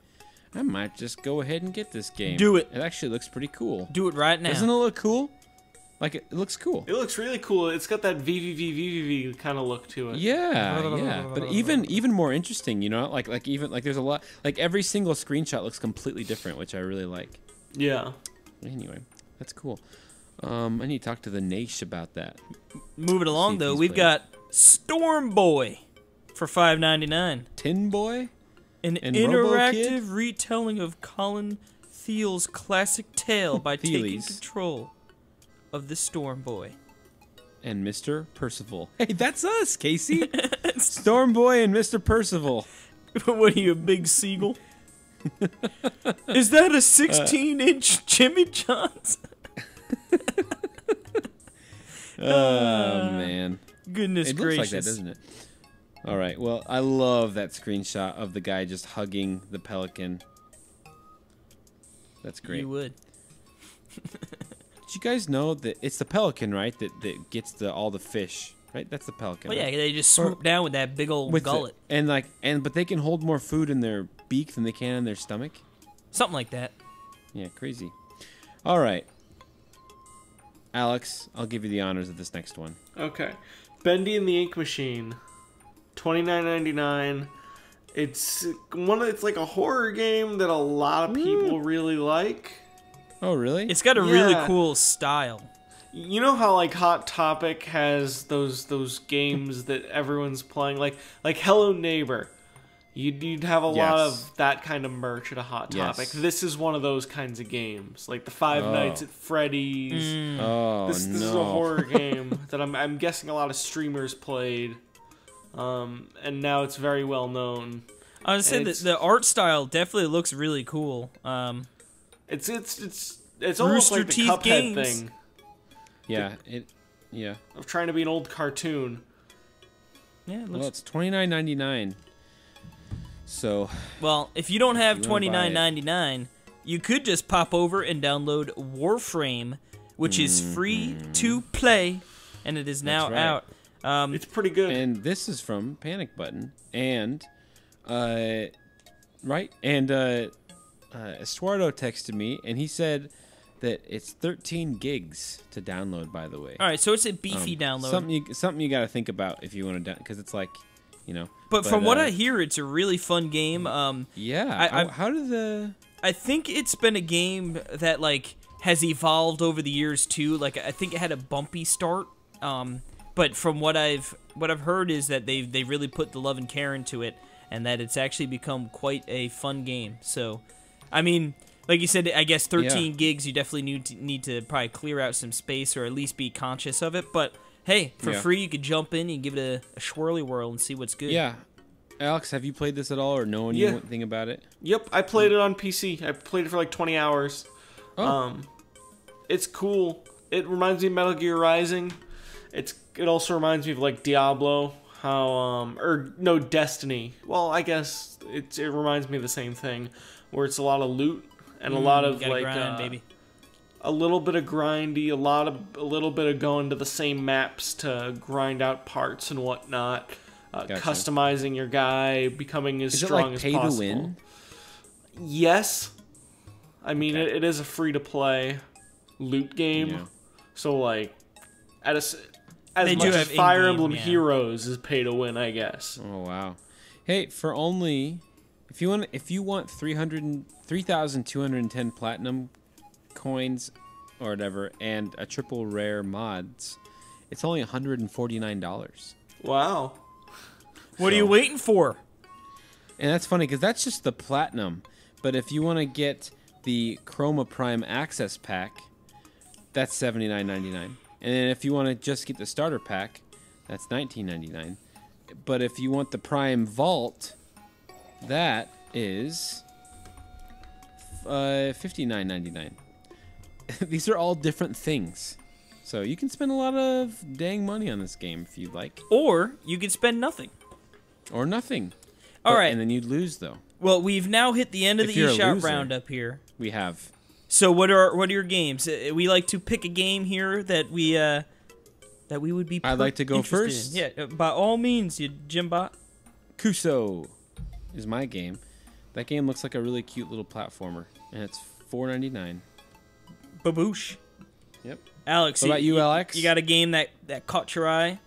I might just go ahead and get this game. Do it. It actually looks pretty cool. Do it right now. Doesn't it look cool? Like it looks cool. It looks really cool. It's got that VVV kind of look to it. Yeah. But even more interesting, you know, like there's a lot, like every single screenshot looks completely different, which I really like. Yeah. Anyway, that's cool. I need to talk to the Nash about that. Moving along if though, he's we've played. got Storm Boy for $5.99. Tin Boy? An And interactive RoboKid? retelling of Colin Thiel's classic tale by taking Thiele's. control of the Storm Boy. And Mr. Percival. Hey, that's us, Casey. Storm Boy and Mr. Percival. What are you, a big seagull? Is that a 16-inch Jimmy John's? Oh, man. Goodness It gracious. looks like that, doesn't it? All right. Well, I love that screenshot of the guy just hugging the pelican. That's great. You would. Did you guys know that it's the pelican, right, that gets all the fish, right? That's the pelican. Well, yeah, right? they just swoop down with that big old With gullet. but they can hold more food in their beak than they can in their stomach. Something like that. Yeah, crazy. All right. Alex, I'll give you the honors of this next one. Okay. Bendy and the Ink Machine. $29.99. It's like a horror game that a lot of people really like. Oh, really? It's got a really Yeah. cool style. You know how like Hot Topic has those games that everyone's playing, like Hello Neighbor. You'd have a lot Yes. of that kind of merch at a Hot Topic. Yes. This is one of those kinds of games, like the Five Nights at Freddy's. Oh, This is a horror game that I'm guessing a lot of streamers played, and now it's very well known. I was saying that the art style definitely looks really cool. It's almost Rooster like the Teeth Cuphead games. thing Yeah, of trying to be an old cartoon. Yeah, it Well, looks. it's $29.99. So, Well, if you don't have you wanna buy it. $29.99, you could just pop over and download Warframe, which is free to play, and it is now That's out. It's pretty good. and this is from Panic Button, and right, and Estuardo texted me, and he said that it's 13 gigs to download. By the way, All right, so it's a beefy download. Something you got to think about if you want to, because it's like, you know. But from what I hear, it's a really fun game. Yeah, how did the? I think it's been a game that like has evolved over the years too. Like I think it had a bumpy start. But from what I've heard is that they really put the love and care into it, and that it's actually become quite a fun game. So, I mean, like you said, I guess 13 gigs. You definitely need to probably clear out some space or at least be conscious of it. But hey, for free, you could jump in and give it a swirly whirl and see what's good. Yeah, Alex, have you played this at all, or know anything about it? Yep, I played it on PC. I played it for like 20 hours. Oh. It's cool. It reminds me of Metal Gear Rising. It also reminds me of like Diablo, Destiny. Well, I guess it reminds me of the same thing, where it's a lot of loot and a lot of like grind, baby. a little bit of grindy, a little bit of going to the same maps to grind out parts and whatnot. Gotcha. Customizing your guy, becoming as Is it strong like as pay possible. to win? Yes. I mean, it is a free-to-play loot game. Yeah. So, like, as They much do as have Fire in-game, Emblem yeah. Heroes is pay-to-win, I guess. Oh wow! Hey, for only if you want 3,210 platinum coins or whatever, and a triple rare mods, it's only $149. Wow. What are you waiting for? And that's funny because that's just the platinum. But if you want to get the Chroma Prime Access Pack, that's $79.99. And then if you want to just get the starter pack, that's $19.99. But if you want the Prime Vault, that is $59.99. These are all different things. So you can spend a lot of dang money on this game if you'd like. Or you could spend nothing. Or nothing. All right. And then you'd lose, though. Well, we've now hit the end of If the you're a eShop loser. roundup here. We have. So what are your games? We like to pick a game here that we would be. I'd like to go interested first. in. Yeah, by all means, you Jimbot. Kuso is my game. That game looks like a really cute little platformer, and it's $4.99. Baboosh. Yep. Alex, What about you, Alex? You got a game that caught your eye?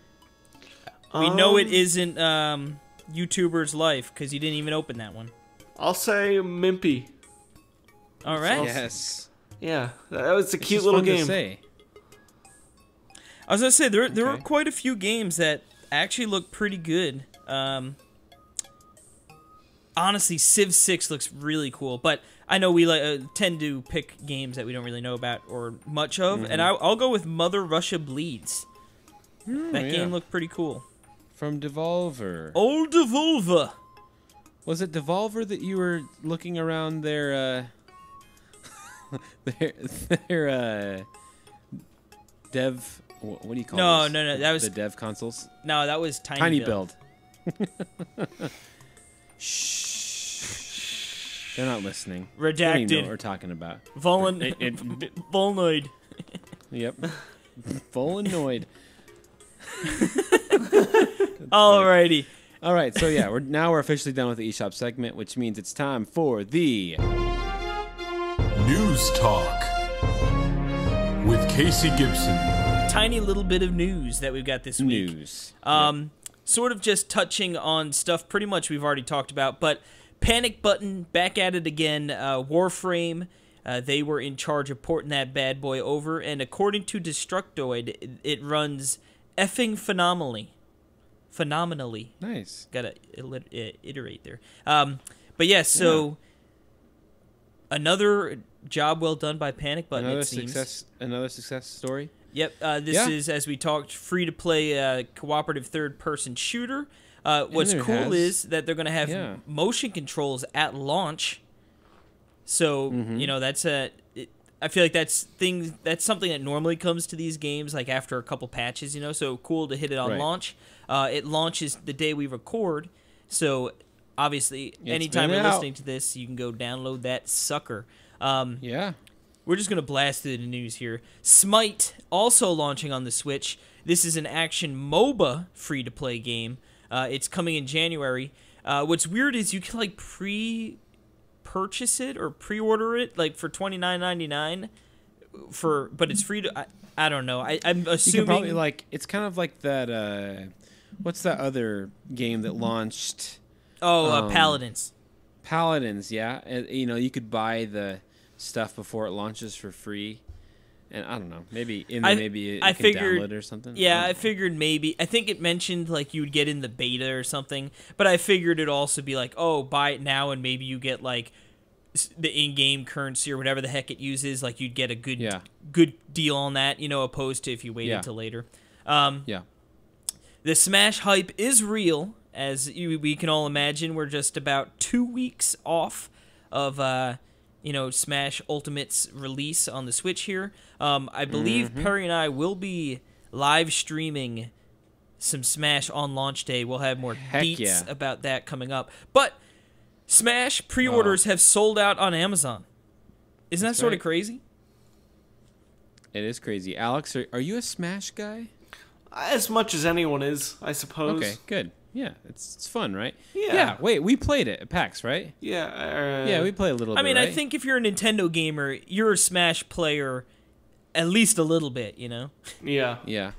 We know it isn't YouTuber's Life because you didn't even open that one. I'll say Mimpy. All right. Yes. Yeah, that was a It's cute just little fun to game. say. I was gonna say there are Okay. quite a few games that actually look pretty good. Honestly, Civ 6 looks really cool, but I know we tend to pick games that we don't really know about or much of, and I'll go with Mother Russia Bleeds. That game looked pretty cool. From Devolver. Old Devolver. Was it Devolver that you were looking around their their dev? What do you call No, those? no, that was the dev consoles. no, that was Tiny Build. Shh. They're not listening. They don't even know Redacted. what we're talking about. Volnoid. Yep. Full annoyed. Alrighty. All right, so yeah, we're officially done with the eShop segment, which means it's time for the News Talk with Casey Gibson. Tiny little bit of news that we've got this week. news. Sort of just touching on stuff pretty much we've already talked about, but Panic Button back at it again. Warframe, they were in charge of porting that bad boy over, and according to Destructoid, it runs effing phenomenally. Nice. Gotta iterate there. But yeah, so another job well done by Panic Button. Another success story. Yep. This is, as we talked, free to play cooperative third-person shooter. What's cool is that they're going to have motion controls at launch. So that's I feel like that's something that normally comes to these games like after a couple patches. So cool to hit it on launch. It launches the day we record, so obviously anytime you're listening to this, you can go download that sucker. We're just gonna blast through the news here. Smite also launching on the Switch. This is an action MOBA free-to-play game. It's coming in January. What's weird is you can like purchase it or pre-order it like for $29.99 but it's free to. I don't know. I'm assuming you can probably it's kind of like that. What's that other game that launched? Paladins. Paladins, yeah. You could buy the stuff before it launches for free. And I don't know, maybe I figured, download it or something. Yeah, I figured maybe. I think it mentioned like you would get in the beta or something, but I figured it'd also be like, oh, buy it now and maybe you get like the in-game currency or whatever the heck it uses. Like you'd get a good deal on that, opposed to if you waited till later. The Smash hype is real, as we can all imagine. We're just about 2 weeks off of Smash Ultimate's release on the Switch here. I believe Perry and I will be live streaming some Smash on launch day. We'll have more deets about that coming up. But Smash pre-orders have sold out on Amazon. Isn't that sort of crazy? It is crazy. Alex, are you a Smash guy? As much as anyone is, I suppose. Okay, good. Yeah, it's fun, right? Yeah. Wait, we played it at PAX, right? Yeah. Yeah, we played a little bit, I right? think if you're a Nintendo gamer, you're a Smash player at least a little bit, Yeah. Yeah.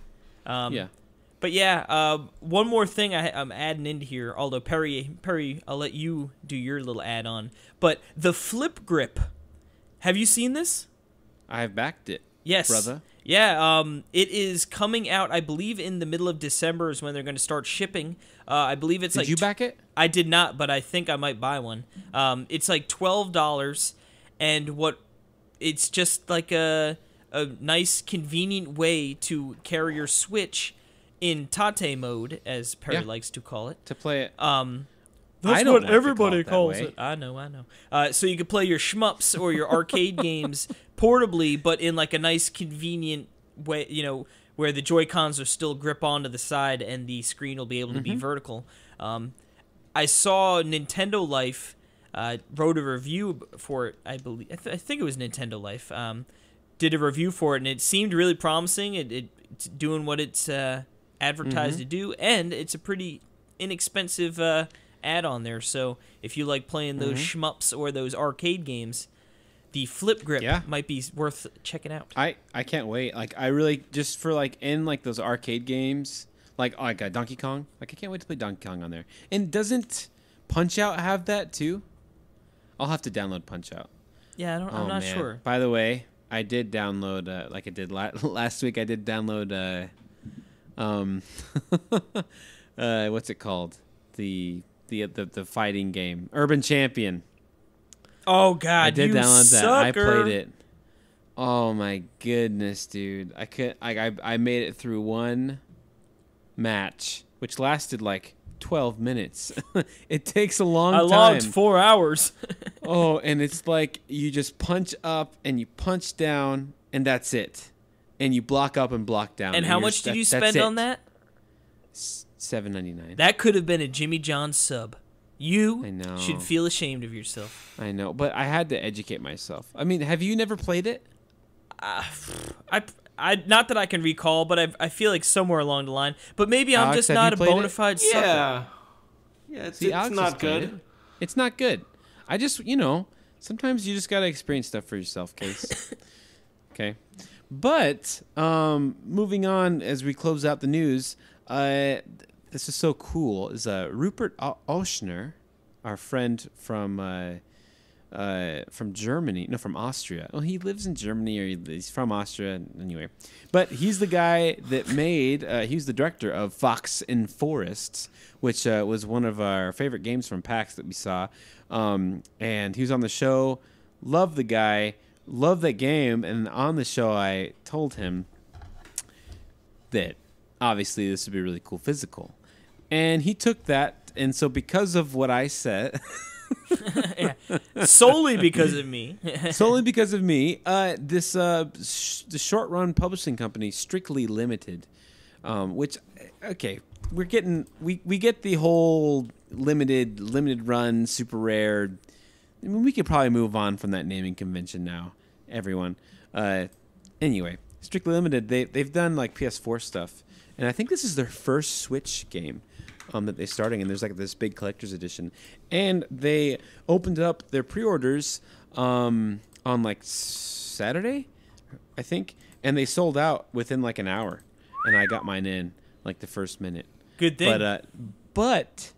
But yeah, one more thing I'm adding into here, although Perry, I'll let you do your little add-on. But the Flip Grip, have you seen this? I have backed it. Yes. Brother. Yeah, it is coming out, I believe, in the middle of December is when they're going to start shipping. I believe it's Did you back it? I did not, but I think I might buy one. It's like $12, and it's just like a nice, convenient way to carry your Switch in Tate mode, as Perry likes to call it. To play it. That's what everybody calls it. I know. So you can play your shmups or your arcade games portably, but in like a nice, convenient way, where the Joy-Cons are still grip onto the side and the screen will be able to be vertical. I saw Nintendo Life wrote a review for it, I believe. I think it was Nintendo Life. Did a review for it, and it seemed really promising. It's doing what it's advertised to do, and it's a pretty inexpensive add-on there. So if you like playing those shmups or those arcade games, the Flip Grip might be worth checking out. I can't wait. Like I really just for like in like those arcade games, like Donkey Kong. Like I can't wait to play Donkey Kong on there. And doesn't Punch Out have that too? I'll have to download Punch Out. Yeah, I'm not sure. By the way, I did download like I did last week. I did download what's it called? The fighting game, Urban Champion. Oh God, I did you download sucker. that. I played it. Oh my goodness, dude! I made it through one match, which lasted like 12 minutes. It takes a long I time. logged 4 hours. Oh, and it's like you just punch up and you punch down, and that's it. And you block up and block down. And how much did you spend on that? $7.99. That could have been a Jimmy John's sub. I know. Should feel ashamed of yourself. I know, but I had to educate myself. I mean, have you never played it? I not that I can recall, but I feel like somewhere along the line. But maybe I'm Alex, just have not you a played bona it? fide sucker. Yeah. Yeah, it's Alex not has played good. it. It's not good. I just, sometimes you just got to experience stuff for yourself, Case. Okay. But moving on as we close out the news, this is so cool, is Rupert Oshner, our friend from Germany, no, from Austria. Well, he lives in Germany, or he's from Austria anyway. But he's the guy that made, he's the director of Fox in Forests, which was one of our favorite games from PAX that we saw. And he was on the show, loved the guy, loved that game. And on the show, I told him that obviously this would be really cool physical. And he took that. And so because of what I said... Yeah. Solely because of me. Solely because of me. The short run publishing company, Strictly Limited, which we get the whole limited run, super rare. I mean, we could probably move on from that naming convention now, everyone. Anyway, Strictly Limited, they've done like PS4 stuff, and I think this is their first Switch game. That they're starting, and there's like this big collector's edition, and they opened up their pre-orders on like Saturday, I think, and they sold out within like an hour, and I got mine in like the first minute. Good thing. But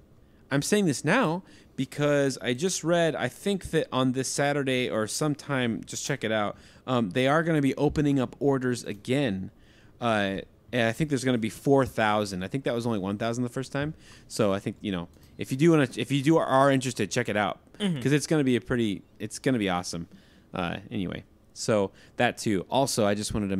I'm saying this now because I just read, I think that on this Saturday or sometime, just check it out, they are going to be opening up orders again. And I think there's going to be 4,000. I think that was only 1,000 the first time. So I think, if you are interested, check it out because it's going to be it's going to be awesome. Anyway, so that too. Also, I just wanted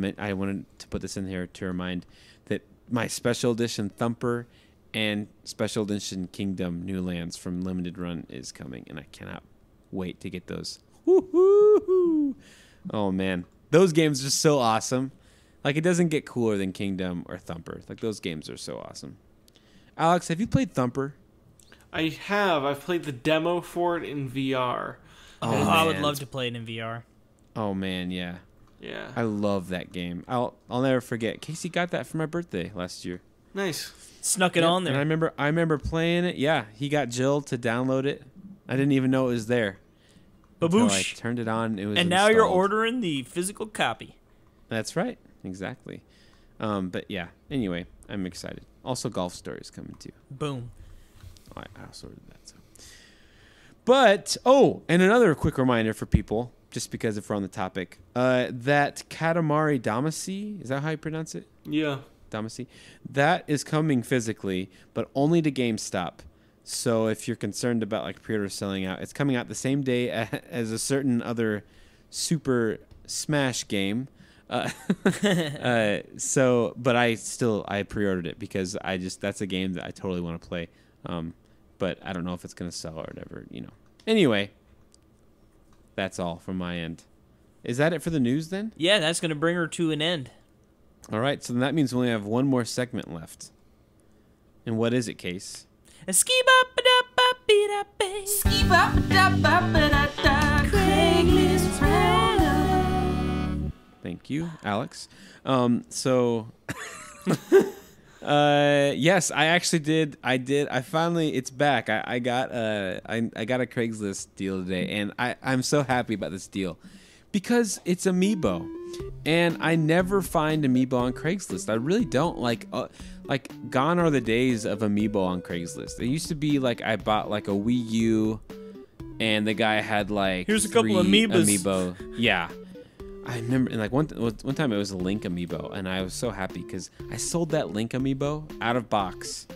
to put this in here to remind that my special edition Thumper and special edition Kingdom New Lands from Limited Run is coming, and I cannot wait to get those. Woo-hoo-hoo. Oh man, those games are so awesome. Like, it doesn't get cooler than Kingdom or Thumper. Like, those games are so awesome. Alex, have you played Thumper? I have. I've played the demo for it in VR. Oh, I would love to play it in VR. Oh, man, yeah. Yeah. I love that game. I'll never forget. Casey got that for my birthday last year. Nice. Snuck it on there. And I remember playing it. Yeah, he got Jill to download it. I didn't even know it was there. Baboosh. I turned it on. It was and now you're ordering the physical copy. That's right. Exactly. But yeah, anyway, I'm excited. Also, Golf Story is coming too. Boom. I also ordered that. So. But, and another quick reminder for people, just because if we're on the topic, that Katamari Damacy, is that how you pronounce it? Yeah. Damacy? That is coming physically, but only to GameStop. So if you're concerned about like pre-order selling out, it's coming out the same day as a certain other Super Smash game. But I pre-ordered it because that's a game that I totally want to play. But I don't know if it's going to sell or whatever, Anyway, that's all from my end. Is that it for the news then? Yeah, that's going to bring her to an end. All right, so that means we only have one more segment left. And what is it, Case? Craiglist Roundup. Thank you, Alex. Yes, I actually did. I finally, it's back. I got a Craigslist deal today, and I'm so happy about this deal because it's Amiibo, and I never find Amiibo on Craigslist. I really don't. Like gone are the days of Amiibo on Craigslist. It used to be like I bought like a Wii U, and the guy had like here's a couple of Amiibo. Yeah. I remember, and like one time it was a Link Amiibo, and I was so happy because I sold that Link Amiibo out of box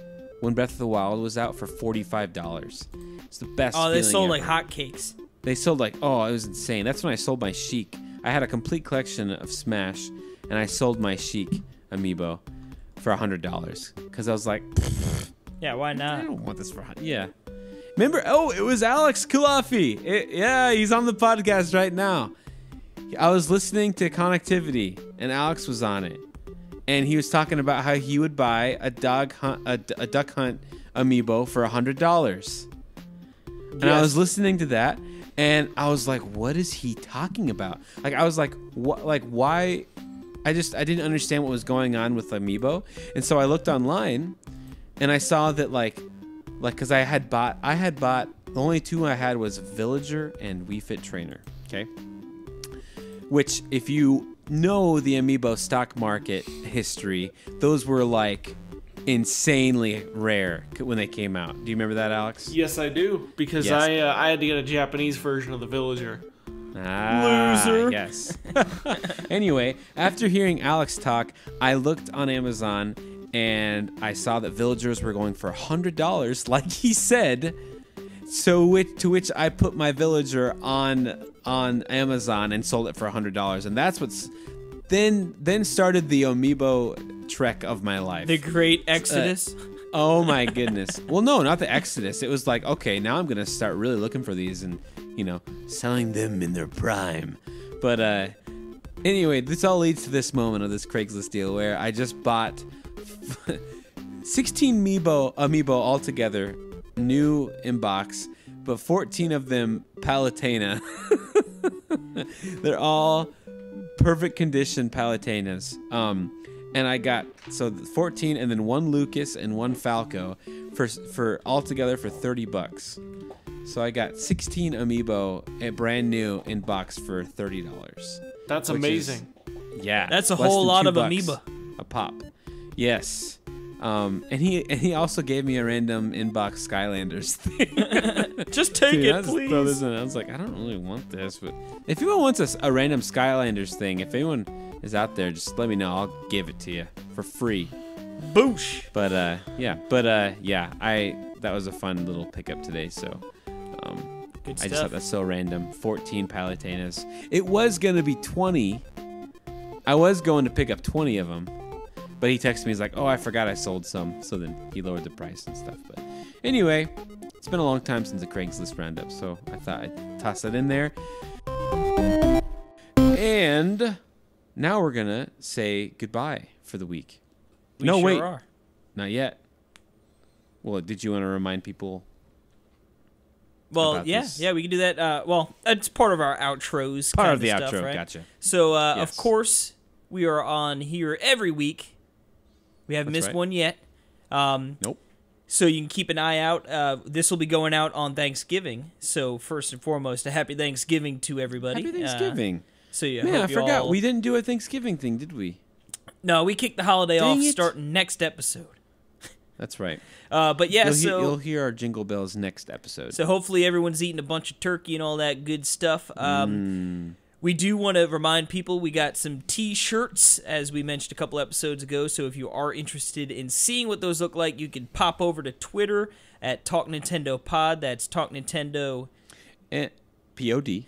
when Breath of the Wild was out for $45. It's the best. Oh, they sold ever. like hotcakes. They sold like, it was insane. That's when I sold my Sheik. I had a complete collection of Smash, and I sold my Sheik Amiibo for $100 because I was like, Yeah, why I not? don't want this for yeah. Remember? Oh, it was Alex Culafi. Yeah, he's on the podcast right now. I was listening to Connectivity, and Alex was on it, and he was talking about how he would buy a duck hunt amiibo for $100. And I was listening to that, and I was like, "What is he talking about?" Like, I was like, "What? Like, why?" I didn't understand what was going on with amiibo, and so I looked online, and I saw that like, because I had bought the only two I had was Villager and Wii Fit Trainer. Okay. Which, if you know the amiibo stock market history, those were like insanely rare when they came out. Do you remember that, Alex? Yes, I do, because Yes. I had to get a Japanese version of the Villager. Loser. Yes. Anyway, after hearing Alex talk, I looked on Amazon and I saw that Villagers were going for $100, like he said. So to which I put my Villager on Amazon and sold it for $100, and that's what's then started the amiibo trek of my life. The Great Exodus. Oh my goodness. Well, no, not the Exodus. It was like, okay, now I'm gonna start really looking for these and selling them in their prime. But anyway, this all leads to this moment of this Craigslist deal where I just bought 16 amiibo altogether, new in box, but 14 of them Palutena. They're all perfect condition Palutenas. And I got 14 and then one Lucas and one Falco for altogether for $30. So I got 16 amiibo brand new in box for $30. That's amazing. Yeah. That's a less whole than lot of $2 amiibo. a pop. Yes. And he also gave me a random inbox Skylanders thing. Just take Dude, I it, just throw this please. in. I was like, I don't really want this, but if anyone wants a random Skylanders thing, if anyone is out there, just let me know. I'll give it to you for free. Boosh. But that was a fun little pickup today. So Good I just stuff. thought that's so random. 14 Palutenas. It was gonna be 20. I was going to pick up 20 of them. But he texted me, he's like, oh, I forgot I sold some. So then he lowered the price and stuff. But anyway, it's been a long time since the Craigslist Roundup, so I thought I'd toss that in there. And now we're going to say goodbye for the week. We No, sure wait. are. Not yet. Well, did you want to remind people? Well, about yeah, this? yeah, we can do that. Well, it's part of our outros. Part kind of the stuff, outro, right? gotcha. So, Yes. of course, we are on here every week. We haven't That's missed right. one yet. Nope. So you can keep an eye out. This will be going out on Thanksgiving. So first and foremost, a happy Thanksgiving to everybody. Happy Thanksgiving. So yeah, Man, I hope you forgot. all- We didn't do a Thanksgiving thing, did we? No, we kicked the holiday Dang off it. starting next episode. That's right. But yeah, You'll hear our jingle bells next episode. So hopefully everyone's eating a bunch of turkey and all that good stuff. We do want to remind people we got some T-shirts, as we mentioned a couple episodes ago. So if you are interested in seeing what those look like, you can pop over to Twitter at Talk Nintendo Pod. That's Talk Nintendo. POD.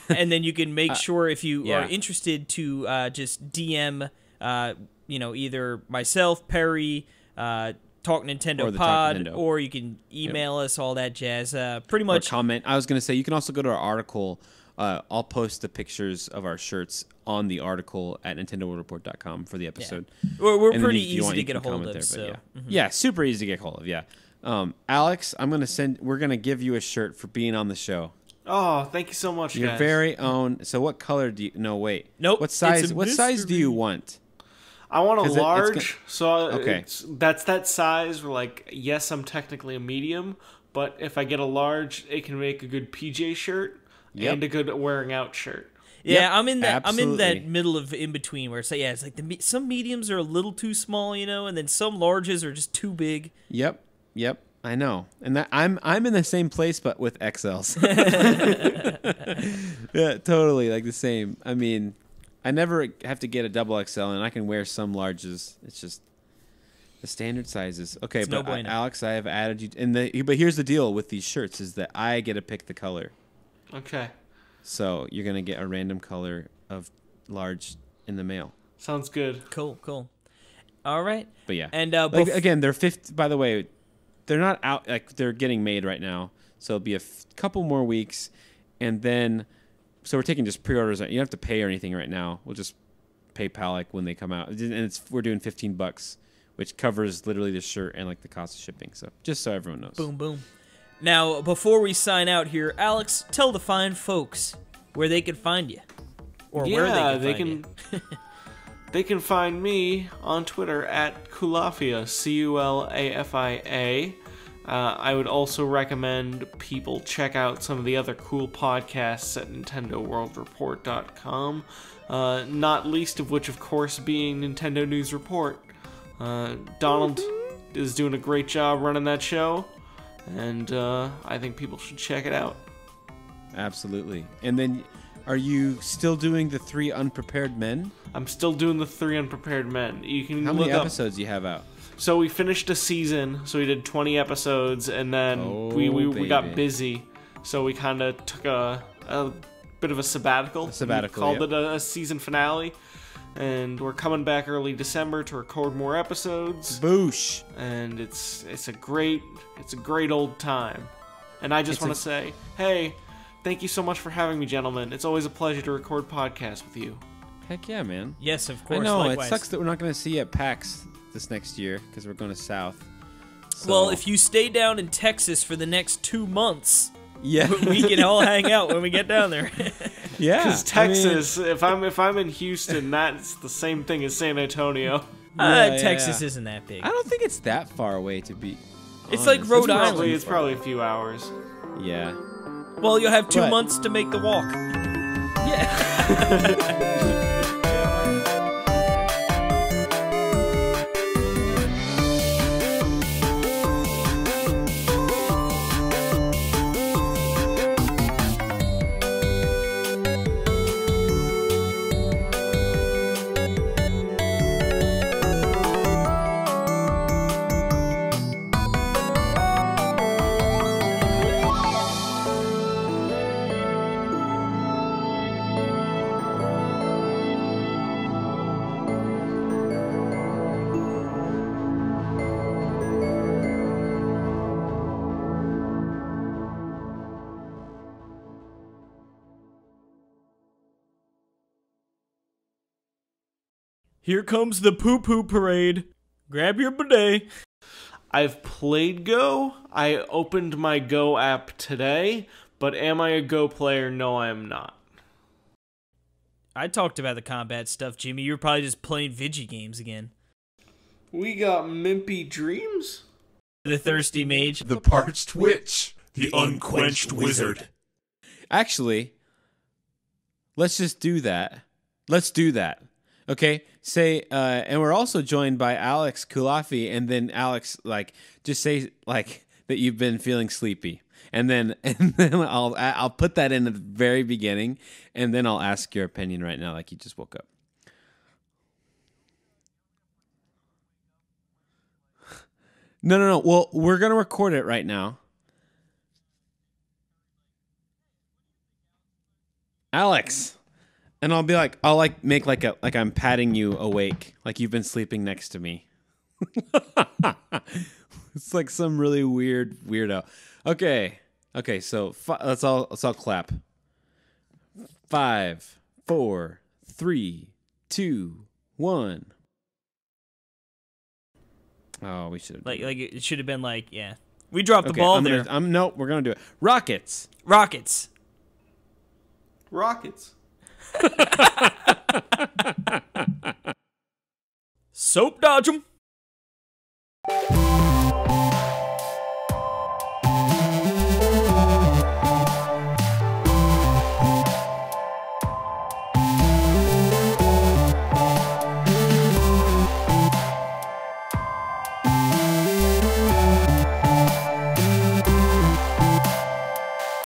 And then you can make sure if you yeah. are interested to just DM, either myself, Perry, Talk Nintendo Or the Talk Pod, Nintendo. or you can email us, all that jazz. Pretty Or much. comment. I was going to say, you can also go to our article. I'll post the pictures of our shirts on the article at NintendoWorldReport.com for the episode. We're And then pretty if you easy want, to you get a can hold comment of. there, but So. yeah. Super easy to get hold of. Yeah. Alex, we're going to give you a shirt for being on the show. Oh, thank you so much, Your guys. very own. So what color do you? No, wait. Nope, What it's size? a What size do you mystery. want? I want a 'Cause it's large, so Okay. that's that size where, like, yes, I'm technically a medium, but if I get a large, it can make a good PJ shirt Yep. and a good wearing out shirt. Yeah, Yep, I'm in that. I'm in that absolutely. middle of in between where it's like, it's like some mediums are a little too small, and then some larges are just too big. Yep. I know, and that I'm in the same place, but with XLs. Yeah, totally, like the same. I mean, I never have to get a double XL, and I can wear some larges. It's just the standard sizes. Okay, It's no but bueno. Alex, I have added you. But here's the deal with these shirts: is that I get to pick the color. Okay, So you're gonna get a random color of large in the mail. sounds good. Cool. All right. But yeah, And like, again, they're 50. By the way, they're not out. Like they're getting made right now, so it'll be a couple more weeks, and then so we're taking just pre-orders. You don't have to pay or anything right now. We'll just PayPal like when they come out, and we're doing $15, which covers literally the shirt and like the cost of shipping. So just so everyone knows. Boom, boom. Now, before we sign out here, Alex, tell the fine folks where they can find you, or where they can find you. They can find me on Twitter at Culafia, Culafia. I would also recommend people check out some of the other cool podcasts at NintendoWorldReport.com, not least of which, of course, being Nintendo News Report. Donald is doing a great job running that show, and I think people should check it out. Absolutely. And then, are you still doing the 3 Unprepared Men? I'm still doing the 3 Unprepared Men. You can How look many up. episodes do you have out? So we finished a season, so we did 20 episodes, and then we got busy, so we kind of took a bit of a sabbatical. We called it a season finale, and we're coming back early December to record more episodes. Boosh! And it's a great old time. And I just want to say, hey, thank you so much for having me, gentlemen. It's always a pleasure to record podcasts with you. Heck yeah, man. Yes, of course. I know, likewise. It sucks that we're not going to see you at PAX this next year because we're going to South. So. Well, if you stay down in Texas for the next 2 months, yeah, we can all hang out when we get down there. Yeah, because Texas, if I'm in Houston, that's the same thing as San Antonio. Texas isn't that big. I don't think it's that far away to be. It's honest. like Rhode Island. It's probably a few hours. Yeah. Well, you'll have 2 months to make the walk. Yeah. Here comes the poo-poo parade. Grab your bidet. I've played Go. I opened my Go app today, but am I a Go player? No, I am not. I talked about the combat stuff, Jimmy. You're probably just playing Vigi games again. We got Mimpy Dreams? The Thirsty Mage. The Parched Witch. The Unquenched Wizard. Actually, let's just do that. Let's do that. Okay, say, and we're also joined by Alex Culafi, and then Alex, like, just say, like, that you've been feeling sleepy, and then I'll put that in at the very beginning, and then I'll ask your opinion right now, like you just woke up. No. Well, we're gonna record it right now. Alex. And I'll be like, make like I'm patting you awake, like you've been sleeping next to me. It's like some really weirdo. Okay, so let's all clap. 5, 4, 3, 2, 1. Oh, we should have like it should have been like, yeah. We dropped the ball there. No, we're gonna do it. Rockets. Soap dodge 'em.